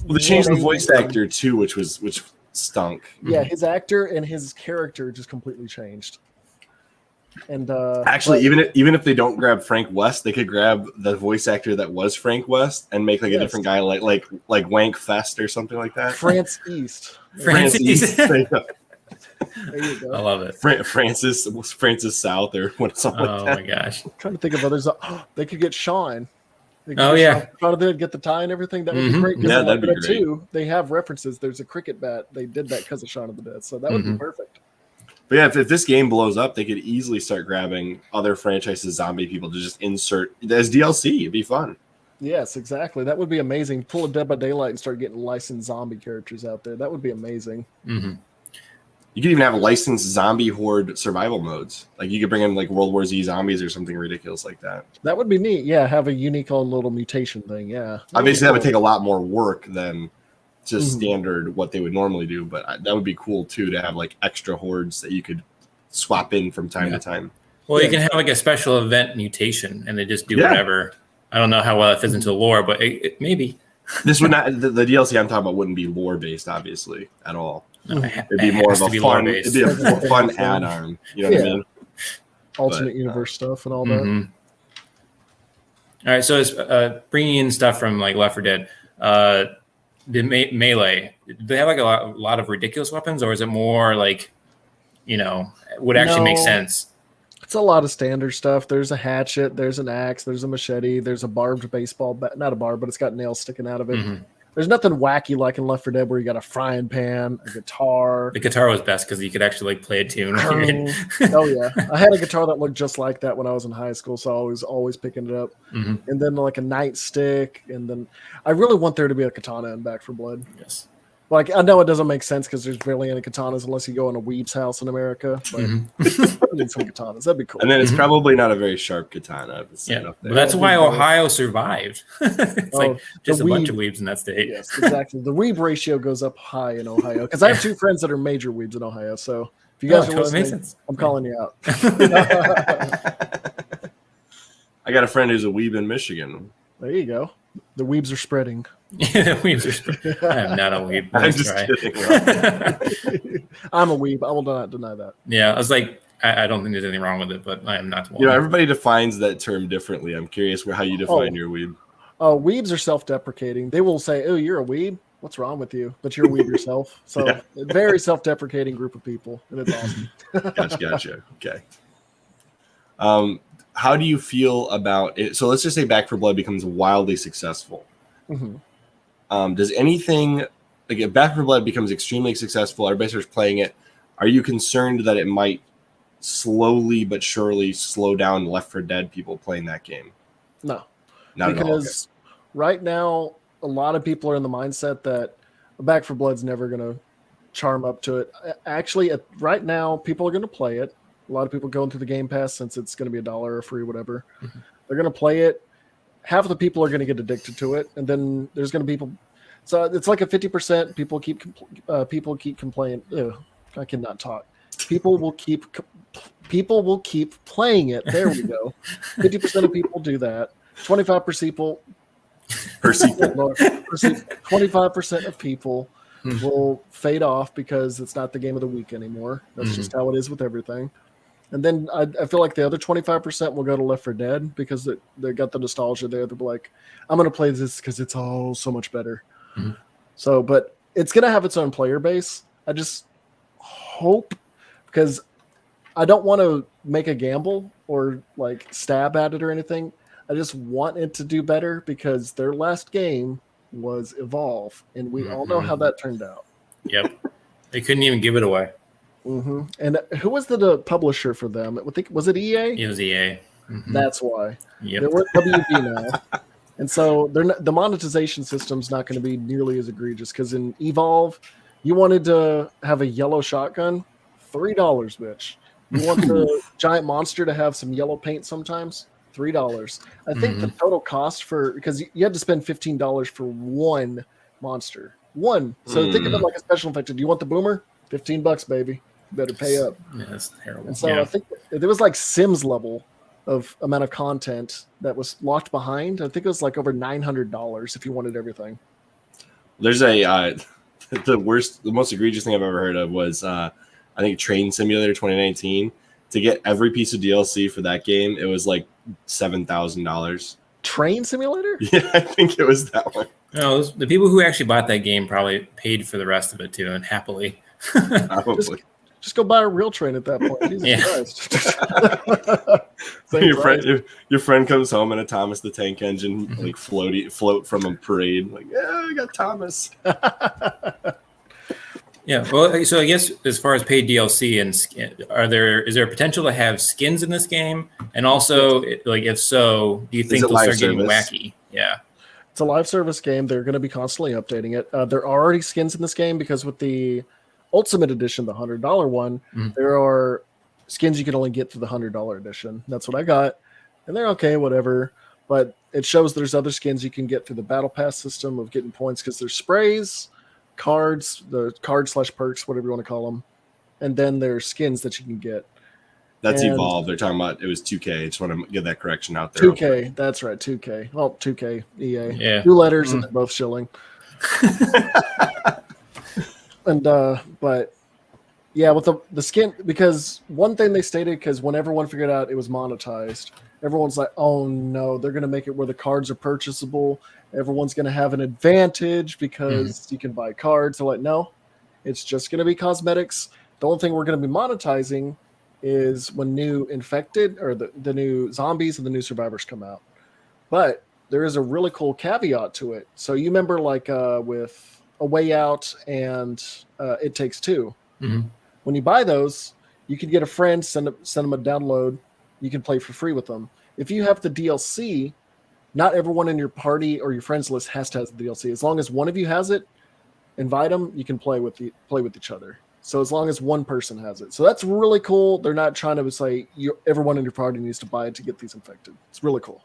they changed the voice actor too, which stunk. Yeah, his actor and his character just completely changed. And actually, even if they don't grab Frank West, they could grab the voice actor that was Frank West and make like a different guy, like Wank Fest or something like that. France East. France East. There you go. I love it. Francis South or something like that. Oh my gosh! I'm trying to think of others. They could get Sean. Sean to get the tie and everything. That would be great. Yeah, that'd be great. Too, they have references. There's a cricket bat. They did that because of Shaun of the Dead, so that would be perfect. But yeah, if this game blows up, they could easily start grabbing other franchises, zombie people to just insert as DLC. It'd be fun. Yes, exactly. That would be amazing. Pull a Dead by Daylight and start getting licensed zombie characters out there. That would be amazing. You could even have licensed zombie horde survival modes. Like you could bring in like World War Z zombies or something ridiculous like that. That would be neat. Yeah, have a unique little mutation thing. Yeah. Obviously, that would take a lot more work than just standard what they would normally do, but that would be cool too to have like extra hordes that you could swap in from time to time. Well, you can have like a special event mutation, and they just do whatever. I don't know how well it fits into lore, but it maybe. This would not the DLC I'm talking about wouldn't be lore based, obviously, at all. No, it'd be more of a fun. It'd be a fun add-on. You know what I mean? Alternate universe stuff and all that. All right, so it's bringing in stuff from like Left 4 Dead. The melee, do they have like a lot of ridiculous weapons, or is it more like, would actually make sense? It's a lot of standard stuff. There's a hatchet, there's an axe, there's a machete, there's a barbed baseball bat, not a barb, but it's got nails sticking out of it. There's nothing wacky like in Left 4 Dead where you got a frying pan, a guitar. The guitar was best because you could actually like play a tune. Oh yeah, I had a guitar that looked just like that when I was in high school, so I was always picking it up. And then like a nightstick, and then I really want there to be a katana in Back 4 Blood. Yes. Like I know it doesn't make sense because there's barely any katanas unless you go in a weeb's house in America. But I need some katanas. That'd be cool. And then it's probably not a very sharp katana. If it's set up there. But that's why Ohio survived. It's like just a bunch of weebs in that state. Yes, exactly. The weeb ratio goes up high in Ohio because I have 2 friends that are major weebs in Ohio. So if you guys are listening, I'm calling you out. I got a friend who's a weeb in Michigan. There you go. The weebs are spreading. Yeah, weebs are. I'm not a weeb. I'm Nice just try. kidding. I'm a weeb. I will not deny that. Yeah, I was like, I don't think there's anything wrong with it, but I am not one. You know, everybody defines that term differently. I'm curious how you define your weeb. Oh, weebs are self-deprecating. They will say, "Oh, you're a weeb. What's wrong with you?" But you're a weeb yourself. So, Yeah. a very self-deprecating group of people, and it's awesome. Gotcha. Okay. How do you feel about it? So let's just say Back for Blood becomes wildly successful. Mm-hmm. Does anything, like if Back for Blood becomes extremely successful, everybody starts playing it, are you concerned that it might slowly but surely slow down Left 4 Dead people playing that game? No. Not at all. Because right now, a lot of people are in the mindset that Back for Blood's never going to charm up to it. Actually, right now, people are going to play it. A lot of people going through the Game Pass since it's going to be $1 or free, whatever. Mm-hmm. They're going to play it. Half of the people are going to get addicted to it, and then there's going to be people. So it's like a 50%. People keep complaining. Ew, I cannot talk. People will keep playing it. There we go. 50% of people do that. 25% people. 25% of people will fade off because it's not the game of the week anymore. That's just how it is with everything. And then I feel like the other 25% will go to Left 4 Dead because they got the nostalgia there. They'll be like, I'm going to play this because it's all so much better. Mm-hmm. So, but it's going to have its own player base. I just hope, because I don't want to make a gamble or like stab at it or anything. I just want it to do better because their last game was Evolve, and we all know how that turned out. Yep. They couldn't even give it away. Mm-hmm. And who was the publisher for them? Was it EA? It was EA. Mm-hmm. That's why. Yep. They're with WB now. And so the monetization system's not going to be nearly as egregious, because in Evolve, you wanted to have a yellow shotgun, $3, bitch. You want the giant monster to have some yellow paint sometimes, $3. I think the total cost because you had to spend $15 for one monster. One. So think of it like a special infected. You want the boomer? $15, baby. You better pay up. Yeah, that's terrible. And so I think there was like Sims level of amount of content that was locked behind. I think it was like over $900 if you wanted everything. There's the most egregious thing I've ever heard of was I think Train Simulator 2019. To get every piece of DLC for that game, it was like $7,000. Train Simulator? Yeah, I think it was that one. No, the people who actually bought that game probably paid for the rest of it too, and happily. Probably. Just go buy a real train at that point. Jesus Christ. your friend comes home in a Thomas the Tank Engine, like float from a parade. Like, yeah, I got Thomas. Yeah, well, so I guess as far as paid DLC and is there potential to have skins in this game? And also, like, if so, do you think they'll start getting wacky? Yeah, it's a live service game. They're going to be constantly updating it. There are already skins in this game because with the Ultimate Edition, the $100 one, there are skins you can only get through the $100 edition. That's what I got, and they're okay, whatever. But it shows there's other skins you can get through the Battle Pass system of getting points, because there's sprays, cards, the card/perks, whatever you want to call them, and then there's skins that you can get. That's Evolve. They're talking about it was 2K. I just want to get that correction out there. 2K, that's right, 2K. Well, 2K, EA. Yeah. 2 letters and they're both shilling. And but yeah, with the skin, because one thing they stated, because when everyone figured out it was monetized, everyone's like, oh no, they're gonna make it where the cards are purchasable. Everyone's gonna have an advantage because you can buy cards. So like, no, it's just gonna be cosmetics. The only thing we're gonna be monetizing is when new infected or the new zombies and the new survivors come out. But there is a really cool caveat to it. So you remember like with A Way Out and It Takes Two. When you buy those, you can get a friend, send them a download. You can play for free with them. If you have the DLC, not everyone in your party or your friends list has to have the DLC. As long as one of you has it, invite them. You can play with each other. So as long as one person has it, so that's really cool. They're not trying to say everyone in your party needs to buy it to get these infected. It's really cool.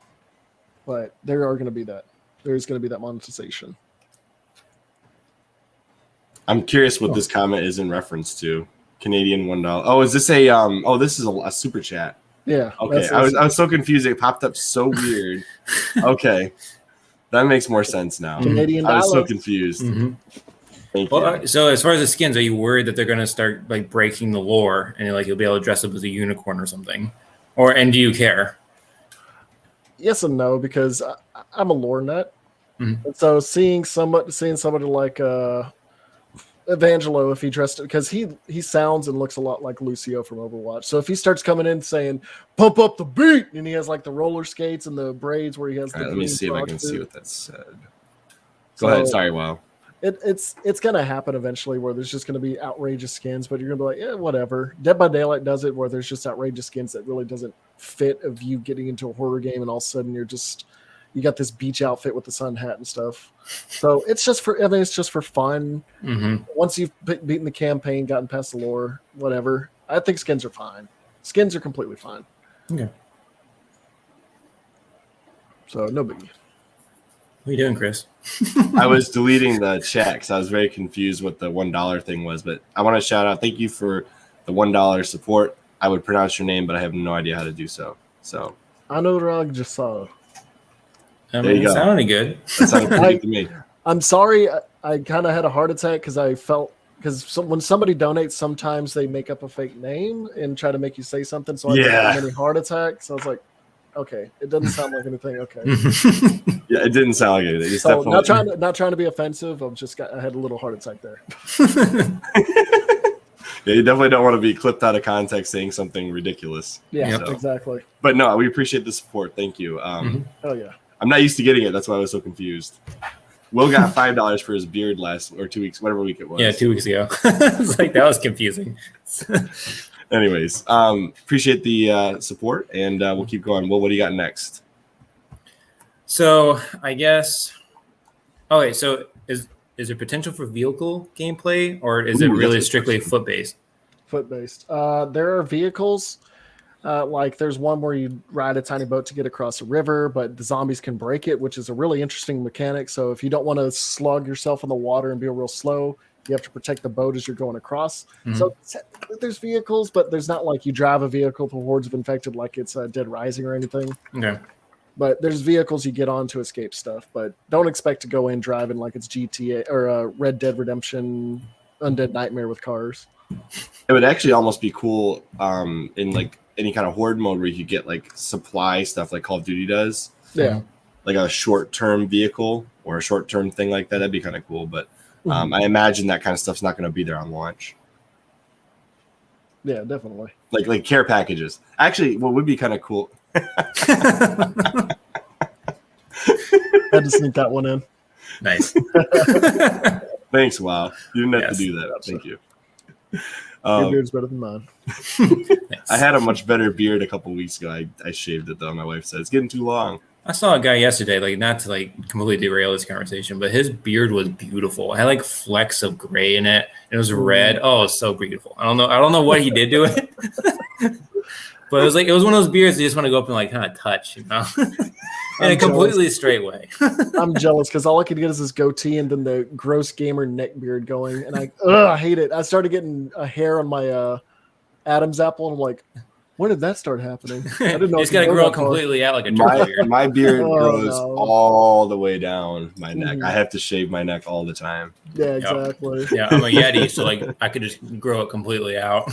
But there's going to be that monetization. I'm curious what this comment is in reference to. Canadian $1. Oh, is this this is a super chat. Yeah. Okay. I was so confused. It popped up so weird. Okay. That makes more sense now. Canadian I was so dollars. confused. Mhm. Thank you. Well, so as far as the skins, are you worried that they're going to start like breaking the lore and like you'll be able to dress up as a unicorn or something, and do you care? Yes and no, because I'm a lore nut. Mhm. And so seeing somebody like Evangelo, if he dressed, because he sounds and looks a lot like Lucio from Overwatch. So if he starts coming in saying "pump up the beat" and he has like the roller skates and the braids where he has the All right, let me see if I can see what that said. Go ahead. Sorry, wow. It's gonna happen eventually where there's just gonna be outrageous skins, but you're gonna be like, yeah, whatever. Dead by Daylight does it where there's just outrageous skins that really doesn't fit of you getting into a horror game, and all of a sudden you got this beach outfit with the sun hat and stuff. So it's just for fun. Mm-hmm. Once you've beaten the campaign, gotten past the lore, whatever. I think skins are fine. Skins are completely fine. Okay. So no biggie. What are you doing, Chris? I was deleting the chat because I was very confused what the $1 thing was, but I want to shout out. Thank you for the $1 support. I would pronounce your name, but I have no idea how to do so. So Anurag Jasal. There you go. Sounded good. That sounded pretty good to me. I'm sorry. I kind of had a heart attack because when somebody donates, sometimes they make up a fake name and try to make you say something. So I had a mini heart attack. So I was like, okay, it doesn't sound like anything. Okay. Yeah, it didn't sound like anything. It's So definitely not trying to be offensive. I had a little heart attack there. Yeah, you definitely don't want to be clipped out of context saying something ridiculous. Yeah, So. exactly. But no, we appreciate the support. Thank you. Oh yeah. I'm not used to getting it. That's why I was so confused. Will got $5 for his beard 2 weeks, whatever week it was. Yeah, 2 weeks ago. It's like that was confusing. Anyways, appreciate the support, and we'll keep going. Will, what do you got next? So I guess. Okay, so is there potential for vehicle gameplay, or is it really strictly foot based? Foot based. There are vehicles. Like there's one where you ride a tiny boat to get across a river, but the zombies can break it, which is a really interesting mechanic. So if you don't want to slug yourself in the water and be real slow, you have to protect the boat as you're going across. Mm-hmm. So there's vehicles, but there's not like you drive a vehicle for hordes of infected like it's Dead Rising or anything. Okay. But there's vehicles you get on to escape stuff, but don't expect to go in driving like it's GTA or Red Dead Redemption Undead Nightmare with cars. It would actually almost be cool in like any kind of horde mode where you could get like supply stuff like Call of Duty does. Yeah. Like a short-term vehicle or a short-term thing like that. That'd be kind of cool. But I imagine that kind of stuff's not going to be there on launch. Yeah, definitely. Like care packages. Actually, what would be kind of cool. Had to sneak that one in. Nice. Thanks, wow. You didn't have to do that. Thank you. Your beard's better than mine. I had a much better beard a couple weeks ago. I shaved it though. My wife said it's getting too long. I saw a guy yesterday, like not to like completely derail this conversation, but his beard was beautiful. It had like flecks of gray in it. And it was red. Oh, it was so beautiful. I don't know what he did to it. But it was one of those beards you just want to go up and like kind of touch, you know, in a completely straight way. I'm jealous because all I could get is this goatee and then the gross gamer neck beard going, and I hate it. I started getting a hair on my Adam's apple, and I'm like, when did that start happening? I didn't know. It's got to grow completely out like a turtle beard. My beard grows all the way down my neck. I have to shave my neck all the time. Yeah, exactly. Yep. Yeah, I'm a Yeti, so like I could just grow it completely out.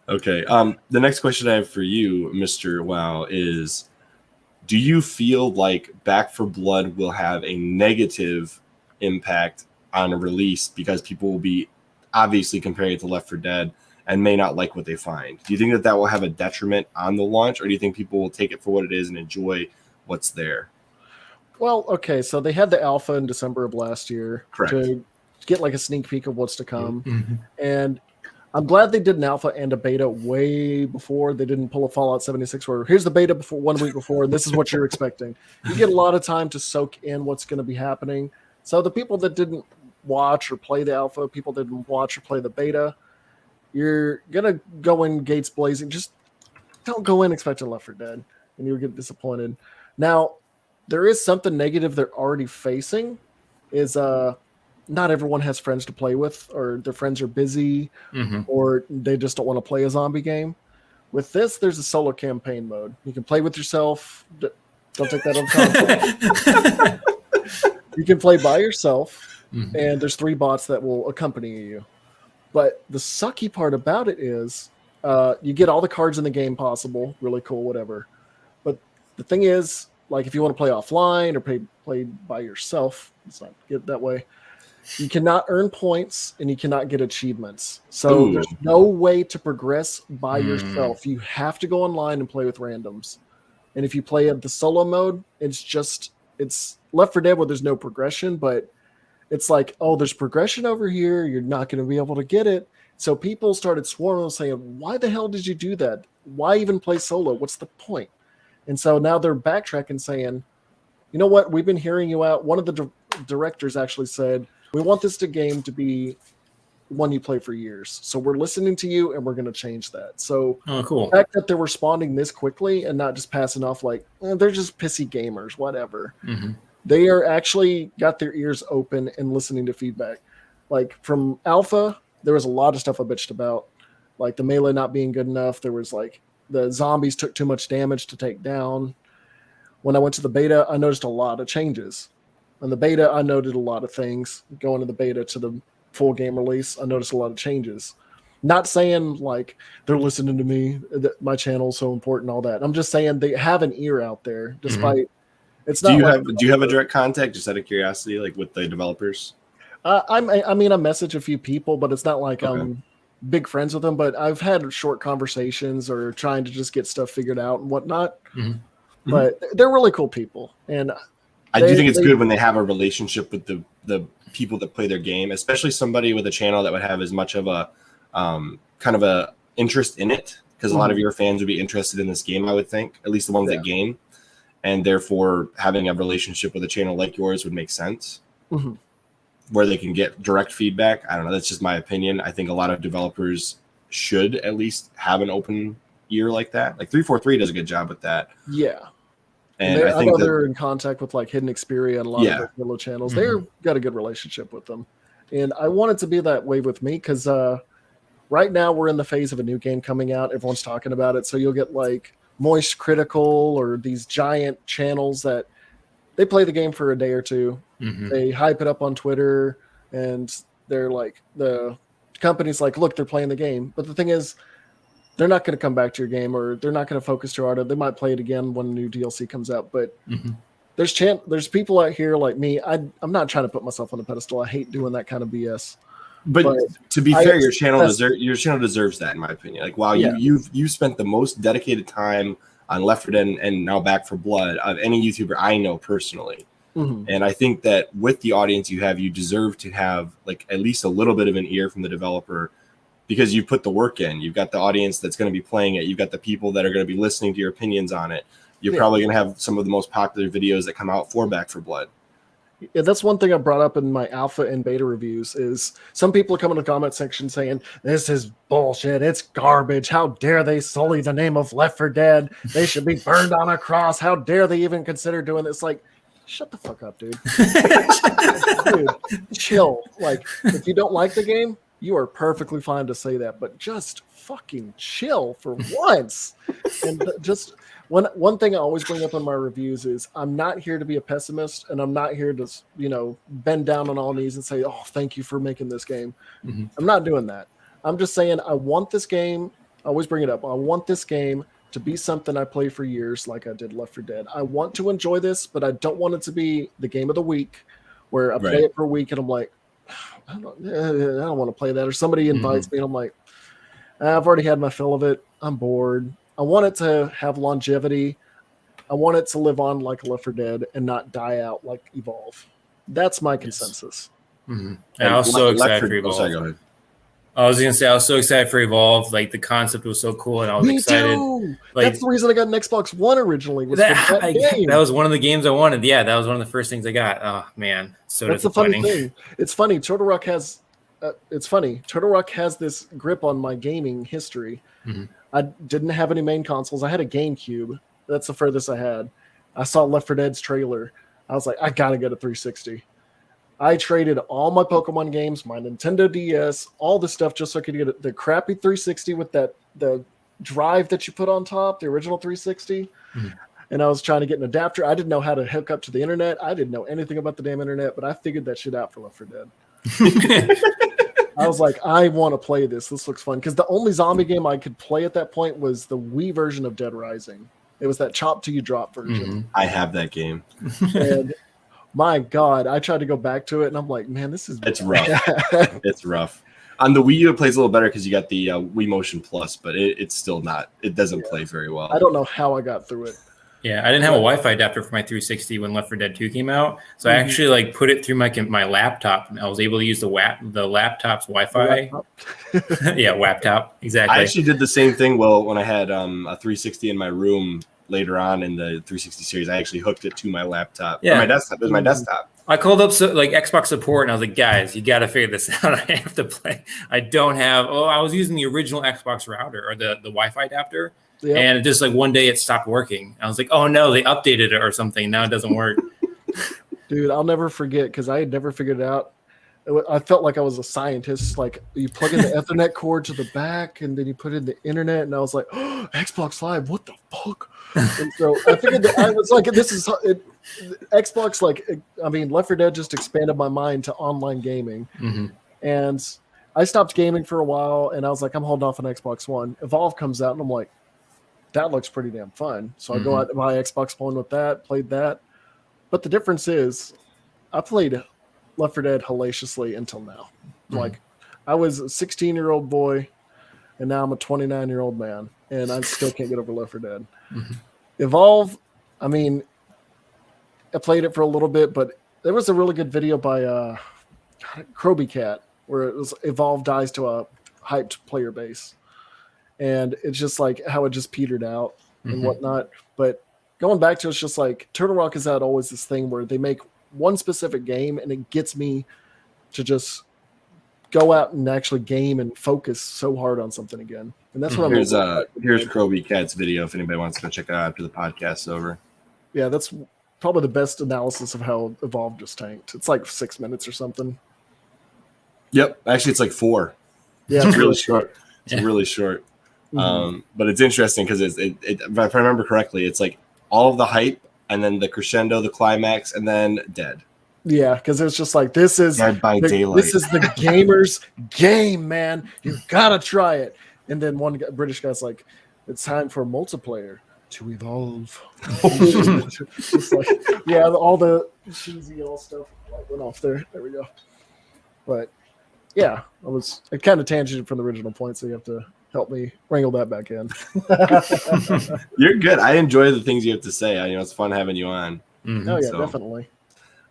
Okay. The next question I have for you, Mr. Wow, is do you feel like Back 4 Blood will have a negative impact on a release because people will be obviously comparing it to Left 4 Dead and may not like what they find? Do you think that will have a detriment on the launch, or do you think people will take it for what it is and enjoy what's there? Well, okay, so they had the alpha in December of last year. Correct. To get like a sneak peek of what's to come. Mm-hmm. And I'm glad they did an alpha and a beta way before. They didn't pull a Fallout 76 where here's the beta before 1 week before, and this is what you're expecting. You get a lot of time to soak in what's going to be happening. So the people that didn't watch or play the alpha, people that didn't watch or play the beta, you're going to go in gates blazing. Just don't go in expecting Left 4 Dead, and you'll get disappointed. Now, there is something negative they're already facing is not everyone has friends to play with, or their friends are busy, or they just don't want to play a zombie game. With this, there's a solo campaign mode. You can play with yourself. Don't take that on console. You can play by yourself, and there's 3 bots that will accompany you. But the sucky part about it is you get all the cards in the game possible. Really cool, whatever. But the thing is, like, if you want to play offline or play by yourself, let's not get that way. You cannot earn points and you cannot get achievements. So there's no way to progress by yourself. You have to go online and play with randoms. And if you play the solo mode, it's Left 4 Dead where there's no progression, but it's like, oh, there's progression over here. You're not going to be able to get it. So people started swarming saying, why the hell did you do that? Why even play solo? What's the point? And so now they're backtracking saying, you know what? We've been hearing you out. One of the directors actually said, we want this game to be one you play for years. So we're listening to you and we're going to change that. So cool. The fact that they're responding this quickly and not just passing off like, they're just pissy gamers, whatever. They are actually got their ears open and listening to feedback. Like from alpha, there was a lot of stuff I bitched about, like the melee not being good enough. There was like the zombies took too much damage to take down. When I went to the beta, I noticed a lot of changes. In the beta, I noted a lot of things. Going to the beta to the full game release, I noticed a lot of changes. Not saying like they're listening to me, that my channel is so important, all that. I'm just saying they have an ear out there, despite it's not. Do you have a direct contact, just out of curiosity, like with the developers? I message a few people, but it's not like I'm big friends with them. But I've had short conversations or trying to just get stuff figured out and whatnot. But they're really cool people, and I do think it's good when they have a relationship with the people that play their game, especially somebody with a channel that would have as much of a kind of a interest in it, because a lot of your fans would be interested in this game, I would think, at least the ones that game, and therefore having a relationship with a channel like yours would make sense, where they can get direct feedback. I don't know, that's just my opinion. I think a lot of developers should at least have an open ear like that. Like 343 does a good job with that. And I think they're in contact with like Hidden Xperia and a lot of the fellow channels. They've got a good relationship with them. And I want it to be that way with me because right now we're in the phase of a new game coming out. Everyone's talking about it. So you'll get like Moist Critical or these giant channels that they play the game for a day or two. They hype it up on Twitter and they're like, the company's like, look, they're playing the game. But the thing is, they're not going to come back to your game, or they're not going to focus too hard. They might play it again when a new DLC comes out. But there's people out here like me. I'm not trying to put myself on a pedestal. I hate doing that kind of BS. But to be fair, your channel deserves that, in my opinion. Like, wow, you've spent the most dedicated time on Left 4 Dead and now Back 4 Blood of any YouTuber I know personally. And I think that with the audience you have, you deserve to have like at least a little bit of an ear from the developer, because you put the work in. You've got the audience that's going to be playing it. You've got the people that are going to be listening to your opinions on it. You're probably going to have some of the most popular videos that come out for Back 4 Blood. Yeah, that's one thing I brought up in my alpha and beta reviews is some people are coming to the comment section saying, this is bullshit. It's garbage. How dare they sully the name of Left 4 Dead? They should be burned on a cross. How dare they even consider doing this? Like, shut the fuck up, dude. Dude, chill. Like, if you don't like the game, you are perfectly fine to say that, but just fucking chill for once. And just one thing I always bring up in my reviews is I'm not here to be a pessimist, and I'm not here to, bend down on all knees and say, oh, thank you for making this game. I'm not doing that. I'm just saying I want this game. I always bring it up. I want this game to be something I play for years like I did Left 4 Dead. I want to enjoy this, but I don't want it to be the game of the week where I play it for a week and I'm like, I don't want to play that. Or somebody invites me and I'm like, I've already had my fill of it. I'm bored. I want it to have longevity. I want it to live on like Left 4 Dead and not die out like Evolve. That's my consensus. And I was so excited for Evolve. Sorry, go ahead. I was gonna say I was so excited for Evolve. Like the concept was so cool, and I was excited. Too. Like, that's the reason I got an Xbox One originally. That was one of the games I wanted. Yeah, that was one of the first things I got. Oh man, so that's the funny thing. It's funny. Turtle Rock has. It's funny. Turtle Rock has this grip on my gaming history. I didn't have any main consoles. I had a GameCube. That's the furthest I had. I saw Left 4 Dead's trailer. I was like, I gotta get a 360. I traded all my Pokemon games, my Nintendo DS, all the stuff just so I could get the crappy 360 with the drive that you put on top, the original 360. and I was trying to get an adapter. I didn't know how to hook up to the internet. I didn't know anything about the damn internet, but I figured that shit out for Left 4 Dead. I was like, I want to play this. This looks fun. Because the only zombie game I could play at that point was the Wii version of Dead Rising. It was that chop till you drop version. I have that game. And my God, I tried to go back to it, and I'm like, man, this is It's rough. It's rough. On the Wii U, it plays a little better because you got the Wii Motion Plus, but it's still not. It doesn't play very well. I don't know how I got through it. Yeah, I didn't have a Wi-Fi adapter for my 360 when Left 4 Dead 2 came out, so I actually like put it through my laptop, and I was able to use the laptop's Wi-Fi. Yeah, laptop, exactly. I actually did the same thing. Well, when I had a 360 in my room later on in the 360 series, I actually hooked it to my laptop. Yeah, my desktop. It was my desktop. I called up Xbox support, and I was like, guys, you got to figure this out. I have to play. I don't have. Oh, I was using the original Xbox router or the Wi-Fi adapter. Yep. And it just like one day it stopped working. I was like, oh no, they updated it or something. Now it doesn't work. Dude, I'll never forget because I had never figured it out. I felt like I was a scientist. Like you plug in the Ethernet cord to the back and then you put in the internet, and I was like, oh, Xbox Live, what the fuck? And so I figured that I was like, this is it, Xbox. Like, I mean, Left 4 Dead just expanded my mind to online gaming. And I stopped gaming for a while, and I was like, I'm holding off on Xbox One. Evolve comes out, and I'm like, that looks pretty damn fun. So I go out to my Xbox One with that, played that. But the difference is I played Left 4 Dead hellaciously until now. Like I was a 16-year-old boy, and now I'm a 29-year-old man, and I still can't get over Left 4 Dead. Evolve, I mean, I played it for a little bit, but there was a really good video by Croby Cat where it was Evolve dies to a hyped player base. And it's just like how it just petered out and whatnot. But going back to it's just like Turtle Rock has had always this thing where they make one specific game and it gets me to just go out and actually game and focus so hard on something again. And that's what I'm here's Croby Cat's video if anybody wants to go check it out after the podcast's over. Yeah, that's probably the best analysis of how Evolve just tanked. It's like 6 minutes or something. Yep. Actually, it's like 4. Yeah, it's really short. It's really short. But it's interesting because if I remember correctly, it's like all of the hype and then the crescendo, the climax, and then dead. Yeah, because it's just like this is Dead by Daylight. This is the gamer's game, man. You gotta try it. And then one British guy's like, "It's time for multiplayer to evolve." Just like, yeah, all the cheesy all stuff went off there. There we go. But yeah, it kind of tangented from the original point, so you have to help me wrangle that back in. You're good. I enjoy the things you have to say. It's fun having you on. Oh yeah, definitely.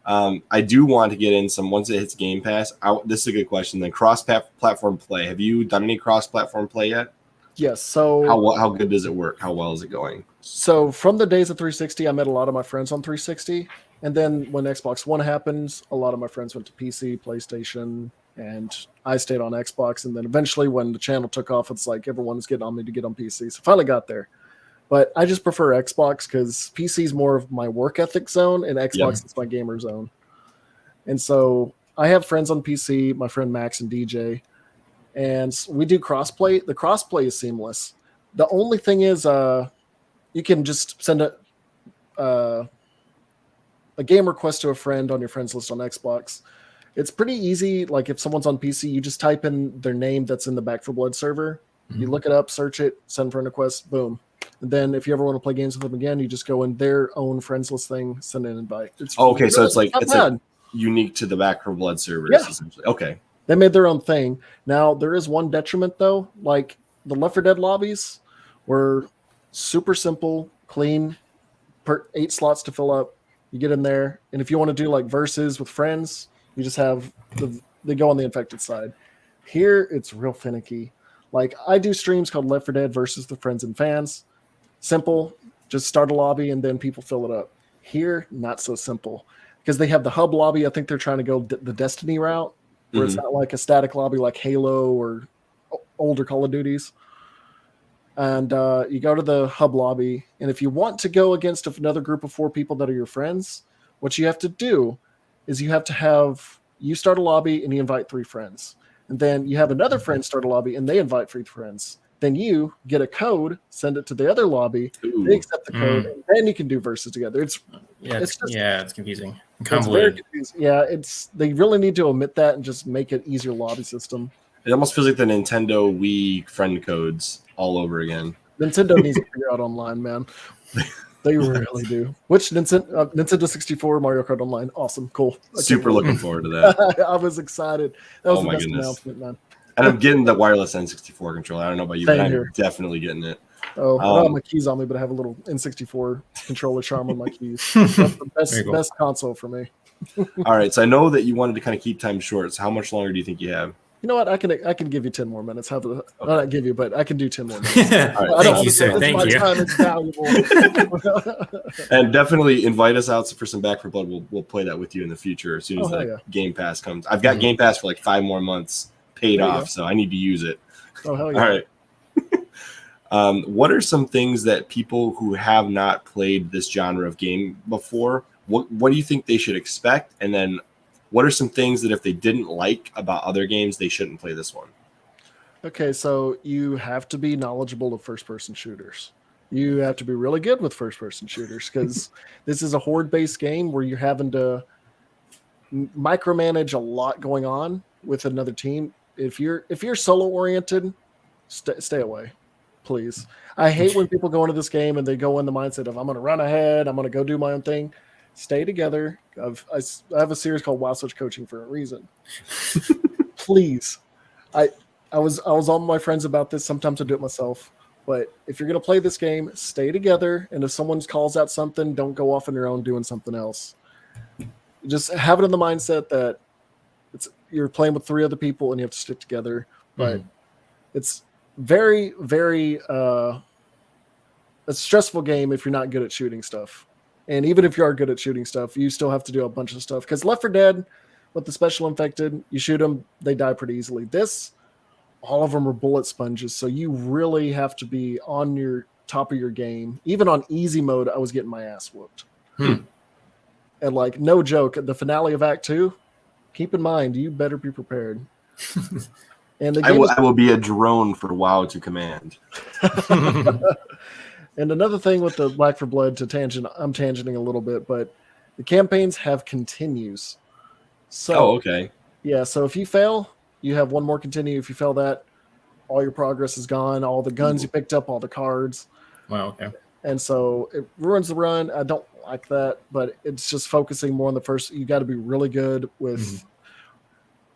I do want to get in some once it hits Game Pass. This is a good question. Then cross-platform play. Have you done any cross-platform play yet? Yes. So how good does it work? How well is it going? So from the days of 360, I met a lot of my friends on 360, and then when Xbox One happened, a lot of my friends went to PC, PlayStation, and I stayed on Xbox. And then eventually when the channel took off, it's like everyone's getting on me to get on PC. So finally got there. But I just prefer Xbox because PC is more of my work ethic zone and Xbox is my gamer zone. And so I have friends on PC, my friend Max and DJ, and we do crossplay. The crossplay is seamless. The only thing is you can just send a game request to a friend on your friends list on Xbox. It's pretty easy. Like if someone's on PC, you just type in their name that's in the BACK4BLOOD server. You look it up, search it, send friend request, boom. And then if you ever want to play games with them again, you just go in their own friends list thing, send an invite. Okay, so it's like unique to the BACK4BLOOD servers, essentially. Okay. They made their own thing. Now there is one detriment though, like the Left 4 Dead lobbies were super simple, clean, 8 slots to fill up. You get in there, and if you want to do like versus with friends, you just have they go on the infected side. Here it's real finicky. Like I do streams called Left 4 Dead versus the friends and fans. Simple, just start a lobby and then people fill it up. Here, not so simple because they have the hub lobby. I think they're trying to go the Destiny route where it's not like a static lobby like Halo or older Call of Duties. And you go to the hub lobby, and if you want to go against another group of 4 people that are your friends, what you have to do is you have to have you start a lobby and you invite 3 friends. And then you have another friend start a lobby and they invite 3 friends. Then you get a code, send it to the other lobby. Ooh. They accept the code, and then you can do versus together. It's confusing. It's very confusing. Yeah, they really need to omit that and just make it easier lobby system. It almost feels like the Nintendo Wii friend codes all over again. Nintendo needs to figure out online, man. They really do. Which Nintendo 64 Mario Kart Online? Awesome, cool. Super looking forward to that. I was excited. That was the best announcement, man. And I'm getting the wireless N64 controller. I don't know about you, but I'm definitely getting it. Oh, I don't have my keys on me, but I have a little N64 controller charm on my keys. That's the best console for me. All right, so I know that you wanted to kind of keep time short. So how much longer do you think you have? You know what? I can give you 10 more minutes. Not give you, but I can do 10 more minutes. All right, thank you, sir. Thank you. Time is valuable. And definitely invite us out for some Back for Blood. We'll play that with you in the future as soon as Game Pass comes. I've got Game Pass for like 5 more months paid off, so I need to use it. Oh, hell yeah. All right. What are some things that people who have not played this genre of game before, what do you think they should expect? And then what are some things that if they didn't like about other games, they shouldn't play this one? Okay, so you have to be knowledgeable of first-person shooters. You have to be really good with first-person shooters because this is a horde-based game where you're having to micromanage a lot going on with another team. If you're solo-oriented, stay away, please. I hate when people go into this game and they go in the mindset of I'm going to run ahead, I'm going to go do my own thing. Stay together. I have a series called Wild Switch Coaching for a reason. Please. I was on my friends about this. Sometimes I do it myself. But if you're going to play this game, stay together. And if someone calls out something, don't go off on your own doing something else. Just have it in the mindset that you're playing with 3 other people and you have to stick together. But it's very, very a stressful game if you're not good at shooting stuff. And even if you are good at shooting stuff, you still have to do a bunch of stuff. Because Left 4 Dead, with the special infected, you shoot them, they die pretty easily. This, all of them are bullet sponges. So you really have to be on your top of your game. Even on easy mode, I was getting my ass whooped. And like, no joke, the finale of Act 2, keep in mind, you better be prepared. And the game I will be a drone for WoW to command. And another thing with the Back 4 Blood I'm tangenting a little bit, but the campaigns have continues. So, okay. Yeah, so if you fail, you have one more continue. If you fail that, all your progress is gone, all the guns you picked up, all the cards. Wow, okay. And so it ruins the run. I don't like that, but it's just focusing more on the first. You got to be really good with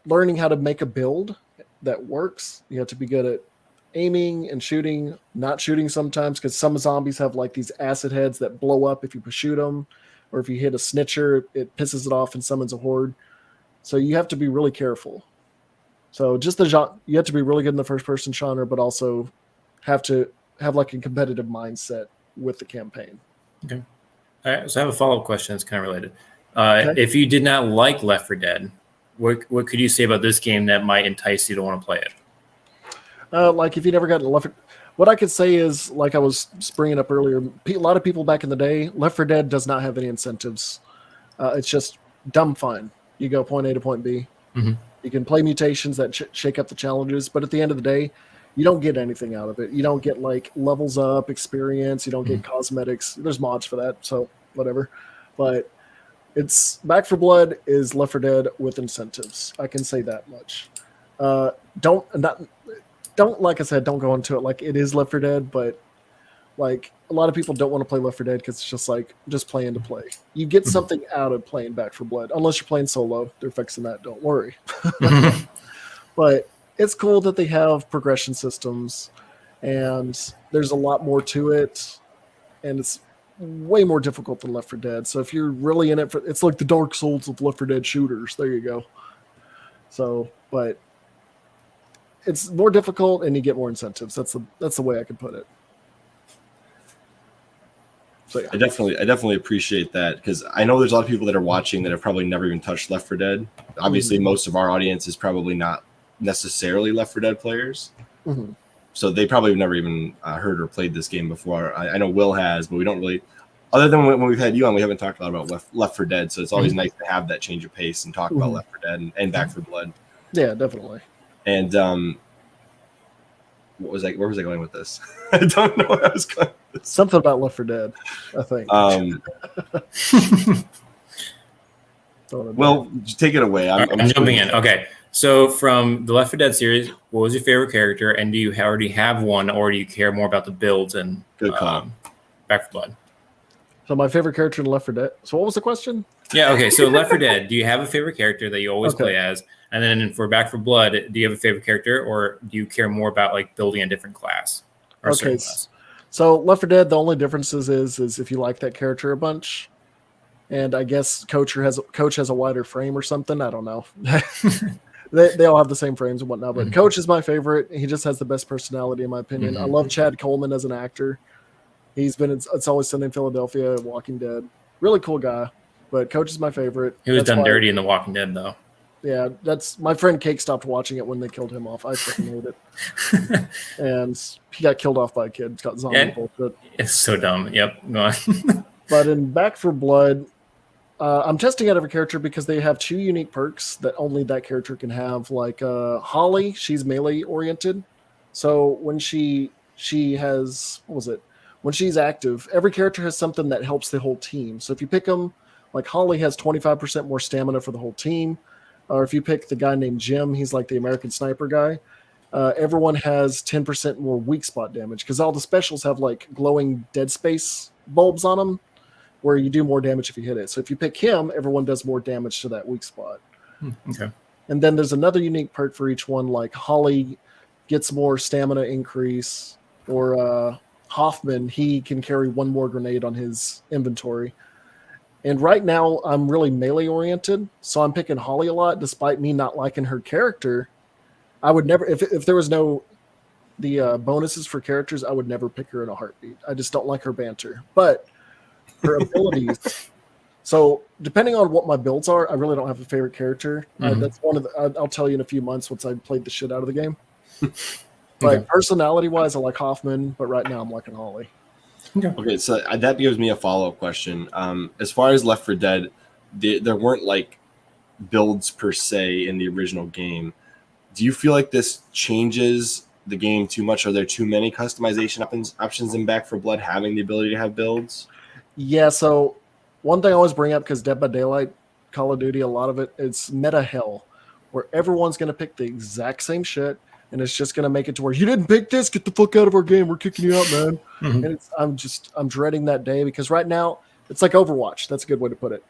learning how to make a build that works. You have to be good at aiming and shooting, not shooting sometimes, because some zombies have like these acid heads that blow up if you shoot them, or if you hit a snitcher, it pisses it off and summons a horde. So you have to be really careful. So just you have to be really good in the first person genre, but also have to have like a competitive mindset with the campaign. Okay. All right. So I have a follow-up question that's kind of related. If you did not like Left 4 Dead, what could you say about this game that might entice you to want to play it? Like if you never got Left 4 Dead, what I could say is, like I was bringing up earlier, a lot of people back in the day, Left 4 Dead does not have any incentives. It's just dumb fun. You go point A to point B. You can play mutations that shake up the challenges, but at the end of the day, you don't get anything out of it. You don't get like levels up, experience. You don't get cosmetics. There's mods for that, so whatever. But it's Back 4 Blood is Left 4 Dead with incentives. I can say that much. Don't like I said, don't go into it like it is Left 4 Dead, but like a lot of people don't want to play Left 4 Dead because it's just like just playing to play. You get something out of playing Back 4 Blood, unless you're playing solo. They're fixing that. Don't worry. But it's cool that they have progression systems, and there's a lot more to it, and it's way more difficult than Left 4 Dead. So if you're really in it for, it's like the Dark Souls of Left 4 Dead shooters. There you go. So, but it's more difficult, and you get more incentives. That's the way I could put it. So yeah. I definitely appreciate that, because I know there's a lot of people that are watching that have probably never even touched Left 4 Dead. Obviously, most of our audience is probably not necessarily Left 4 Dead players, so they probably have never even heard or played this game before. I know Will has, but we don't really. Other than when we've had you on, we haven't talked a lot about Left 4 Dead. So it's always nice to have that change of pace and talk about Left 4 Dead and Back 4 Blood. Yeah, definitely. And what was where was I going with this? I don't know where I was going with this. Something about Left 4 Dead, I think. Well, take it away. I'm jumping in. Okay. So from the Left 4 Dead series, what was your favorite character? And do you already have one, or do you care more about the builds and Back 4 Blood? So my favorite character in Left 4 Dead. So what was the question? Yeah, okay. So Left 4 Dead, do you have a favorite character that you always play as? And then for Back 4 Blood, do you have a favorite character, or do you care more about like building a different class? Or a certain class? So Left 4 Dead, the only differences is if you like that character a bunch. And I guess Coach has a wider frame or something. I don't know. They all have the same frames and whatnot, but Coach is my favorite. He just has the best personality, in my opinion. I love Chad Coleman as an actor. He's been It's Always Sunny in Philadelphia, Walking Dead. Really cool guy, but Coach is my favorite. He was done dirty in The Walking Dead, though. Yeah, that's my friend Cake stopped watching it when they killed him off. I fucking hate it. And he got killed off by a kid. Got zombie bullshit. It's so dumb. Yep. Go on. But in Back 4 Blood, I'm testing out every character because they have 2 unique perks that only that character can have. Like Holly, she's melee oriented. So when she has, what was it? When she's active, every character has something that helps the whole team. So if you pick them, like Holly has 25% more stamina for the whole team. Or if you pick the guy named Jim, he's like the American sniper guy. Everyone has 10% more weak spot damage because all the specials have like glowing dead space bulbs on them, where you do more damage if you hit it. So if you pick him, everyone does more damage to that weak spot. Okay. And then there's another unique perk for each one, like Holly gets more stamina increase, or Hoffman, he can carry 1 more grenade on his inventory. And right now, I'm really melee oriented, so I'm picking Holly a lot, despite me not liking her character. I would never, if there was no bonuses for characters, I would never pick her in a heartbeat. I just don't like her banter. But her abilities. So depending on what my builds are, I really don't have a favorite character. That's one of the. I'll tell you in a few months once I played the shit out of the game. But personality-wise, I like Hoffman. But right now, I'm liking Holly. Okay, so that gives me a follow-up question. As far as Left 4 Dead, there weren't like builds per se in the original game. Do you feel like this changes the game too much? Are there too many customization options in Back 4 Blood having the ability to have builds? Yeah, so one thing I always bring up, because Dead by Daylight, Call of Duty, a lot of it's meta hell, where everyone's going to pick the exact same shit, and it's just going to make it to where you didn't pick this, get the fuck out of our game, we're kicking you out, man. And I'm dreading that day, because right now it's like Overwatch. That's a good way to put it.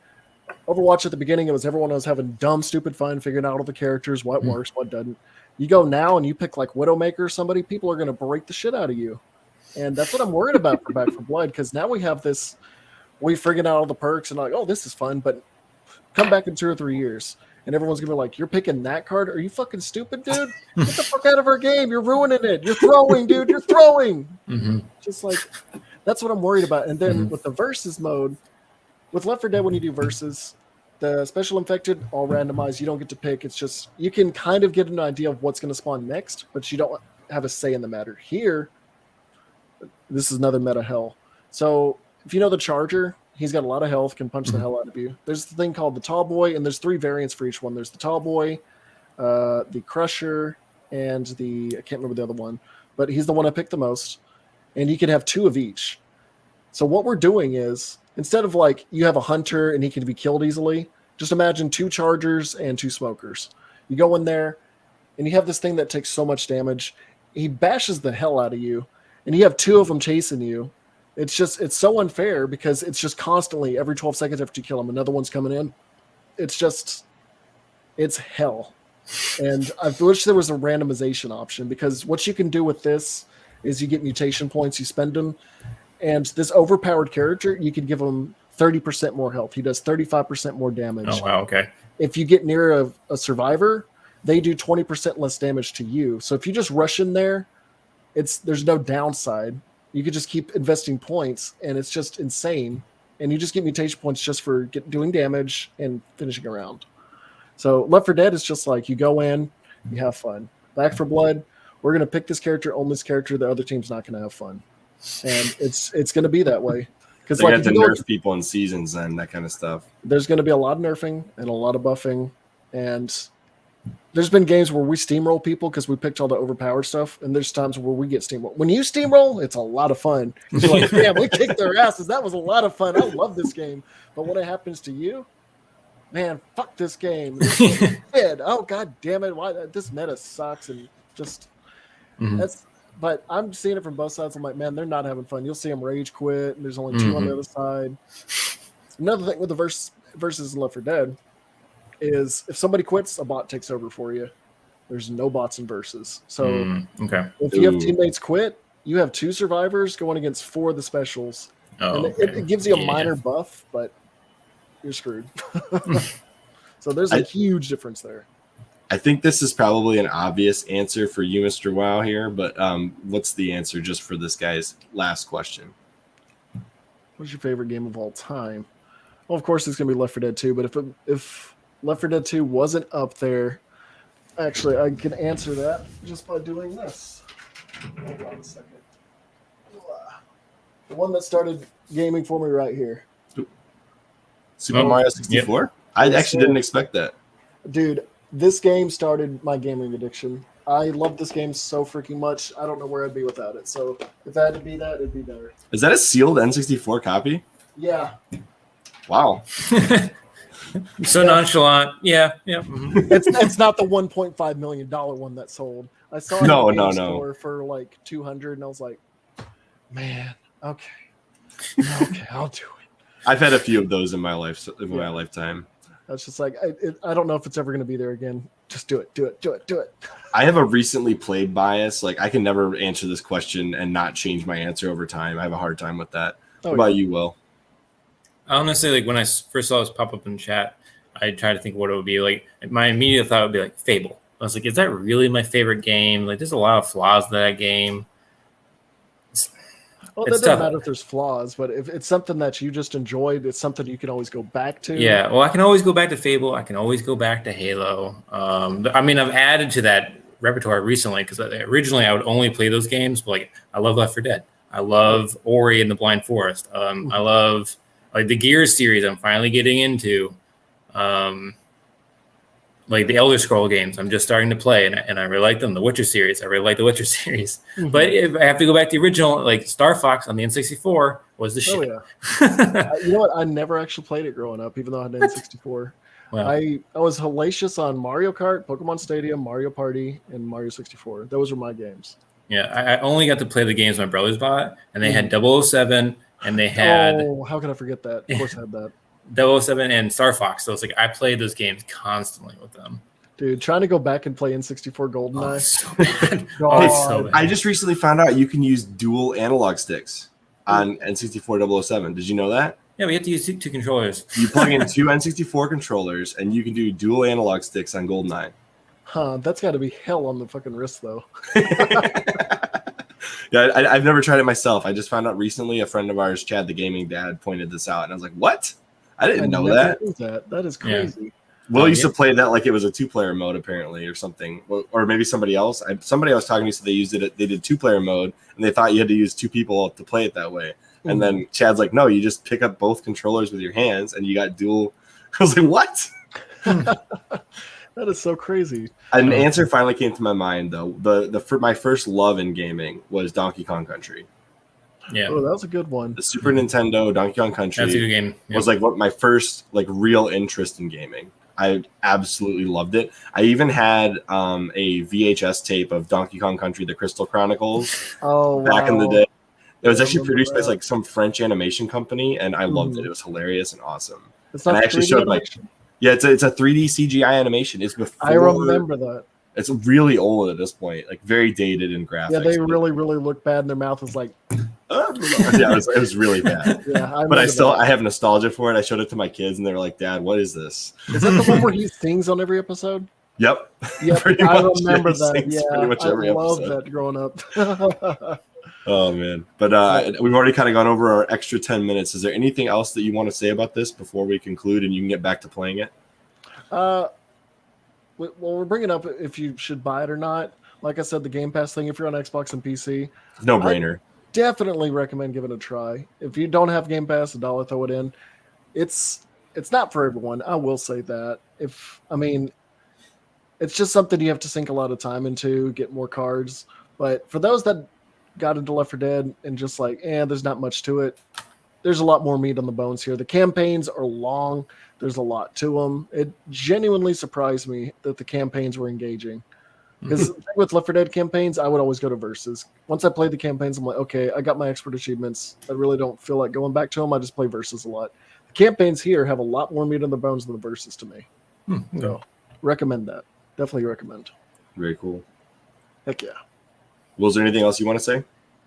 Overwatch at the beginning, it was everyone was having dumb, stupid fun, figuring out all the characters, what works, what doesn't. You go now and you pick like Widowmaker or somebody, people are going to break the shit out of you. And that's what I'm worried about for Back 4 Blood, because now we have this, we figured out all the perks and like, oh, this is fun, but come back in 2 or 3 years and everyone's gonna be like, you're picking that card? Are you fucking stupid, dude? Get the fuck out of our game. You're ruining it. You're throwing, dude. You're throwing. Just like, that's what I'm worried about. And then with the versus mode, with Left 4 Dead, when you do versus, the special infected, all randomized, you don't get to pick. It's just, you can kind of get an idea of what's going to spawn next, but you don't have a say in the matter. Here, this is another meta hell. So if you know the Charger, he's got a lot of health, can punch the hell out of you. There's the thing called the Tall Boy, and there's 3 variants for each one. There's the Tall Boy, the Crusher, and I can't remember the other one, but he's the one I picked the most. And you can have 2 of each. So what we're doing is, instead of like you have a hunter and he can be killed easily, just imagine 2 Chargers and 2 smokers. You go in there and you have this thing that takes so much damage. He bashes the hell out of you, and you have 2 of them chasing you. It's so unfair, because it's just constantly every 12 seconds after you kill him, another one's coming in. It's hell. And I wish there was a randomization option, because what you can do with this is you get mutation points, you spend them, and this overpowered character, you can give him 30% more health. He does 35% more damage. Oh, wow, okay. If you get near a survivor, they do 20% less damage to you. So if you just rush in there, there's no downside. You could just keep investing points, and it's just insane. And you just get mutation points just for doing damage and finishing around. So Left 4 Dead is just like, you go in, you have fun. Back 4 Blood, we're going to pick this character, own this character, the other team's not going to have fun. And it's going to be that way. Because they have to nerf people in seasons and that kind of stuff. There's going to be a lot of nerfing and a lot of buffing. And there's been games where we steamroll people because we picked all the overpowered stuff, and there's times where we get steamrolled. When you steamroll, it's a lot of fun. You're like, damn, we kicked their asses. That was a lot of fun. I love this game. But when it happens to you, man, fuck this game. This game dead. Oh god damn it! Why this meta sucks and just that's. But I'm seeing it from both sides. I'm like, man, they're not having fun. You'll see them rage quit, and there's only two on the other side. Another thing with the versus Left 4 Dead is if somebody quits, a bot takes over for you. There's no bots in versus. So if you have teammates quit, you have 2 survivors going against 4 of the specials. And it gives you a minor buff, but you're screwed. So there's a huge difference there. I think this is probably an obvious answer for you, Mr. Wow, here, but what's the answer just for this guy's last question? What's your favorite game of all time? Well, of course, it's going to be Left 4 Dead 2, but if Left 4 Dead 2 wasn't up there, actually, I can answer that just by doing this. Hold on a second. The one that started gaming for me right here. Super Mario 64? Yep. I actually didn't expect that. Dude, this game started my gaming addiction. I love this game so freaking much. I don't know where I'd be without it. So if I had to be that, it'd be there. Is that a sealed N64 copy? Yeah. Wow. So nonchalant. Yeah. It's not the $1.5 million one that sold. I saw it in the store for like 200, and I was like, man, okay, I'll do it. I've had a few of those in my lifetime. That's just like I don't know if it's ever going to be there again. Just do it. I have a recently played bias. Like I can never answer this question and not change my answer over time. I have a hard time with that. What about you, Will? Honestly, like when I first saw this pop up in chat, I tried to think what it would be like. My immediate thought would be like Fable. I was like, is that really my favorite game? Like, there's a lot of flaws to that game. Well, that doesn't matter if there's flaws, but if it's something that you just enjoyed, it's something you can always go back to. Yeah, well, I can always go back to Fable. I can always go back to Halo. I mean, I've added to that repertoire recently because originally I would only play those games. But like, I love Left 4 Dead. I love Ori and the Blind Forest. I love like the Gears series. I'm finally getting into. Like the Elder Scroll games, I'm just starting to play, and I really like them. The Witcher series, I really like the Witcher series. But if I have to go back to the original, like Star Fox on the N64 was the shit. Yeah. You know what? I never actually played it growing up, even though I had an N64. Wow. I was hellacious on Mario Kart, Pokemon Stadium, Mario Party, and Mario 64. Those were my games. Yeah, I only got to play the games my brothers bought, and they had 007, and they had... Oh, how could I forget that? Of course I had that. 007 and Star Fox. So it's like I played those games constantly with them. Dude, trying to go back and play N64 GoldenEye. So bad. So bad. I just recently found out you can use dual analog sticks on N64 007. Did you know that? Yeah, we have to use 2 controllers. You plug in 2 N64 controllers, and you can do dual analog sticks on GoldenEye. Huh, that's got to be hell on the fucking wrist, though. Yeah, I've never tried it myself. I just found out recently. A friend of ours, Chad the Gaming Dad, pointed this out, and I was like, what? I didn't know that. That is crazy. Yeah. Will used to play that like it was a 2-player mode, apparently, or something. Or maybe somebody else. Somebody I was talking to said they used it. They did 2-player mode, and they thought you had to use 2 people to play it that way. And then Chad's like, no, you just pick up both controllers with your hands, and you got dual. I was like, what? That is so crazy. An answer finally came to my mind, though. My first love in gaming was Donkey Kong Country. Yeah, that was a good one. The Super Nintendo Donkey Kong Country. That's a good game. Yep. Was like what my first like real interest in gaming. I absolutely loved it. I even had a VHS tape of Donkey Kong Country: The Crystal Chronicles. Back in the day. It was actually produced by like some French animation company, and I loved it. It was hilarious and awesome. It's not and I actually showed animation. It's a 3D CGI animation. It's before. I remember that. It's really old at this point, like very dated in graphics. Yeah, they really look bad, and their mouth was like. Yeah, it was really bad. Yeah, but I have nostalgia for it. I showed it to my kids, and they were like, "Dad, what is this?" Is that the one where he sings on every episode? Yep. Yep, I remember that. Yeah, pretty much every I loved episode. that growing up. Oh man, but we've already kind of gone over our extra 10 minutes. Is there anything else that you want to say about this before we conclude, and you can get back to playing it? Well, we're bringing up if you should buy it or not. Like I said, the Game Pass thing. If you're on Xbox and PC, no brainer. Definitely recommend giving it a try. If you don't have Game Pass, $1, throw it in. It's not for everyone. I will say that. it's just something you have to sink a lot of time into, get more cards. But for those that got into Left 4 Dead and just like, there's not much to it, there's a lot more meat on the bones here. The campaigns are long. There's a lot to them. It genuinely surprised me that the campaigns were engaging. Because with Left 4 Dead campaigns, I would always go to versus. Once I played the campaigns, I'm like, okay, I got my expert achievements. I really don't feel like going back to them. I just play versus a lot. The campaigns here have a lot more meat on the bones than the versus to me. So recommend that. Definitely recommend. Very cool. Heck yeah. Was there anything else you want to say?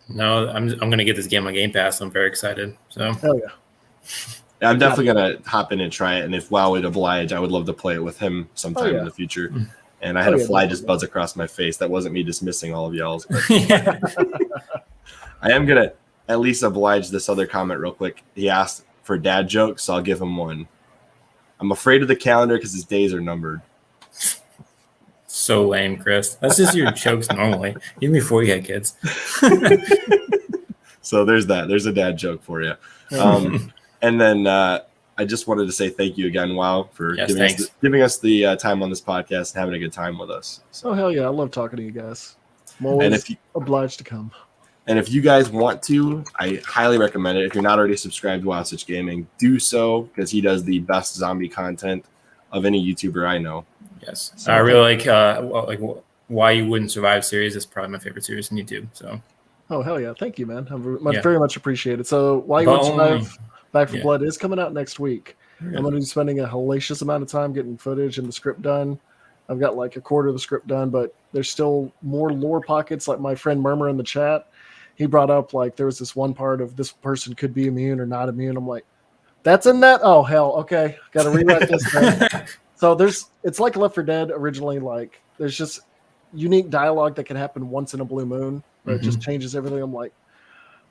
No, I'm going to get this game on Game Pass. I'm very excited. So hell yeah. I'm definitely going to hop in and try it. And if WoW would oblige, I would love to play it with him sometime in the future. And I had a fly just buzz across my face. That wasn't me dismissing all of y'all's. I am going to at least oblige this other comment real quick. He asked for dad jokes, so I'll give him one. I'm afraid of the calendar because his days are numbered. So lame, Chris. That's just your jokes normally, even before you had kids. So there's that. There's a dad joke for you. And then I just wanted to say thank you again, WoW, for giving us the time on this podcast and having a good time with us. So. Oh, hell yeah. I love talking to you guys. I'm always obliged to come. And if you guys want to, I highly recommend it. If you're not already subscribed to WoW Gaming, do so because he does the best zombie content of any YouTuber I know. Yes. So I really like Why You Wouldn't Survive series. It's probably my favorite series on YouTube. So. Oh, hell yeah. Thank you, man. I very much appreciate it. So Why You Wouldn't Survive Back 4 Blood is coming out next week. I'm going to be spending a hellacious amount of time getting footage and the script done. I've got like a quarter of the script done, but there's still more lore pockets. Like my friend Murmur in the chat, he brought up like there was this one part of this person could be immune or not immune. I'm like, that's in that? Oh, hell. Okay. Got to rewrite this thing. So it's like Left 4 Dead originally. Like there's just unique dialogue that can happen once in a blue moon where it just changes everything. I'm like,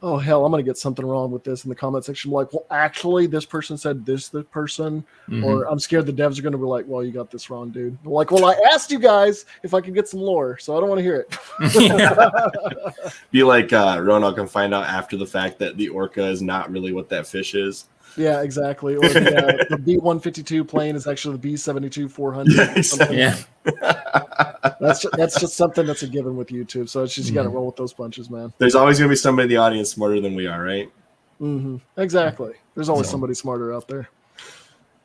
oh, hell, I'm going to get something wrong with this in the comment section. I'm like, well, actually, this person said this person. Or I'm scared the devs are going to be like, well, you got this wrong, dude. I'm like, well, I asked you guys if I could get some lore, so I don't want to hear it. Be like Roanoke and find out after the fact that the orca is not really what that fish is. Yeah, exactly. Or the B-152 plane is actually the B-72-400. Yeah, exactly. That's just something that's a given with YouTube. So it's just you got to roll with those punches, man. There's always going to be somebody in the audience smarter than we are, right? Exactly. There's always somebody smarter out there.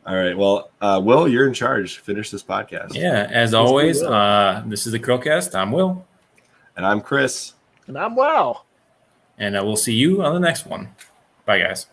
All right. Well, Will, you're in charge. Finish this podcast. Yeah. As always, this is the CHRILLCAST. I'm Will. And I'm Chris. And I'm WoW. And we'll see you on the next one. Bye, guys.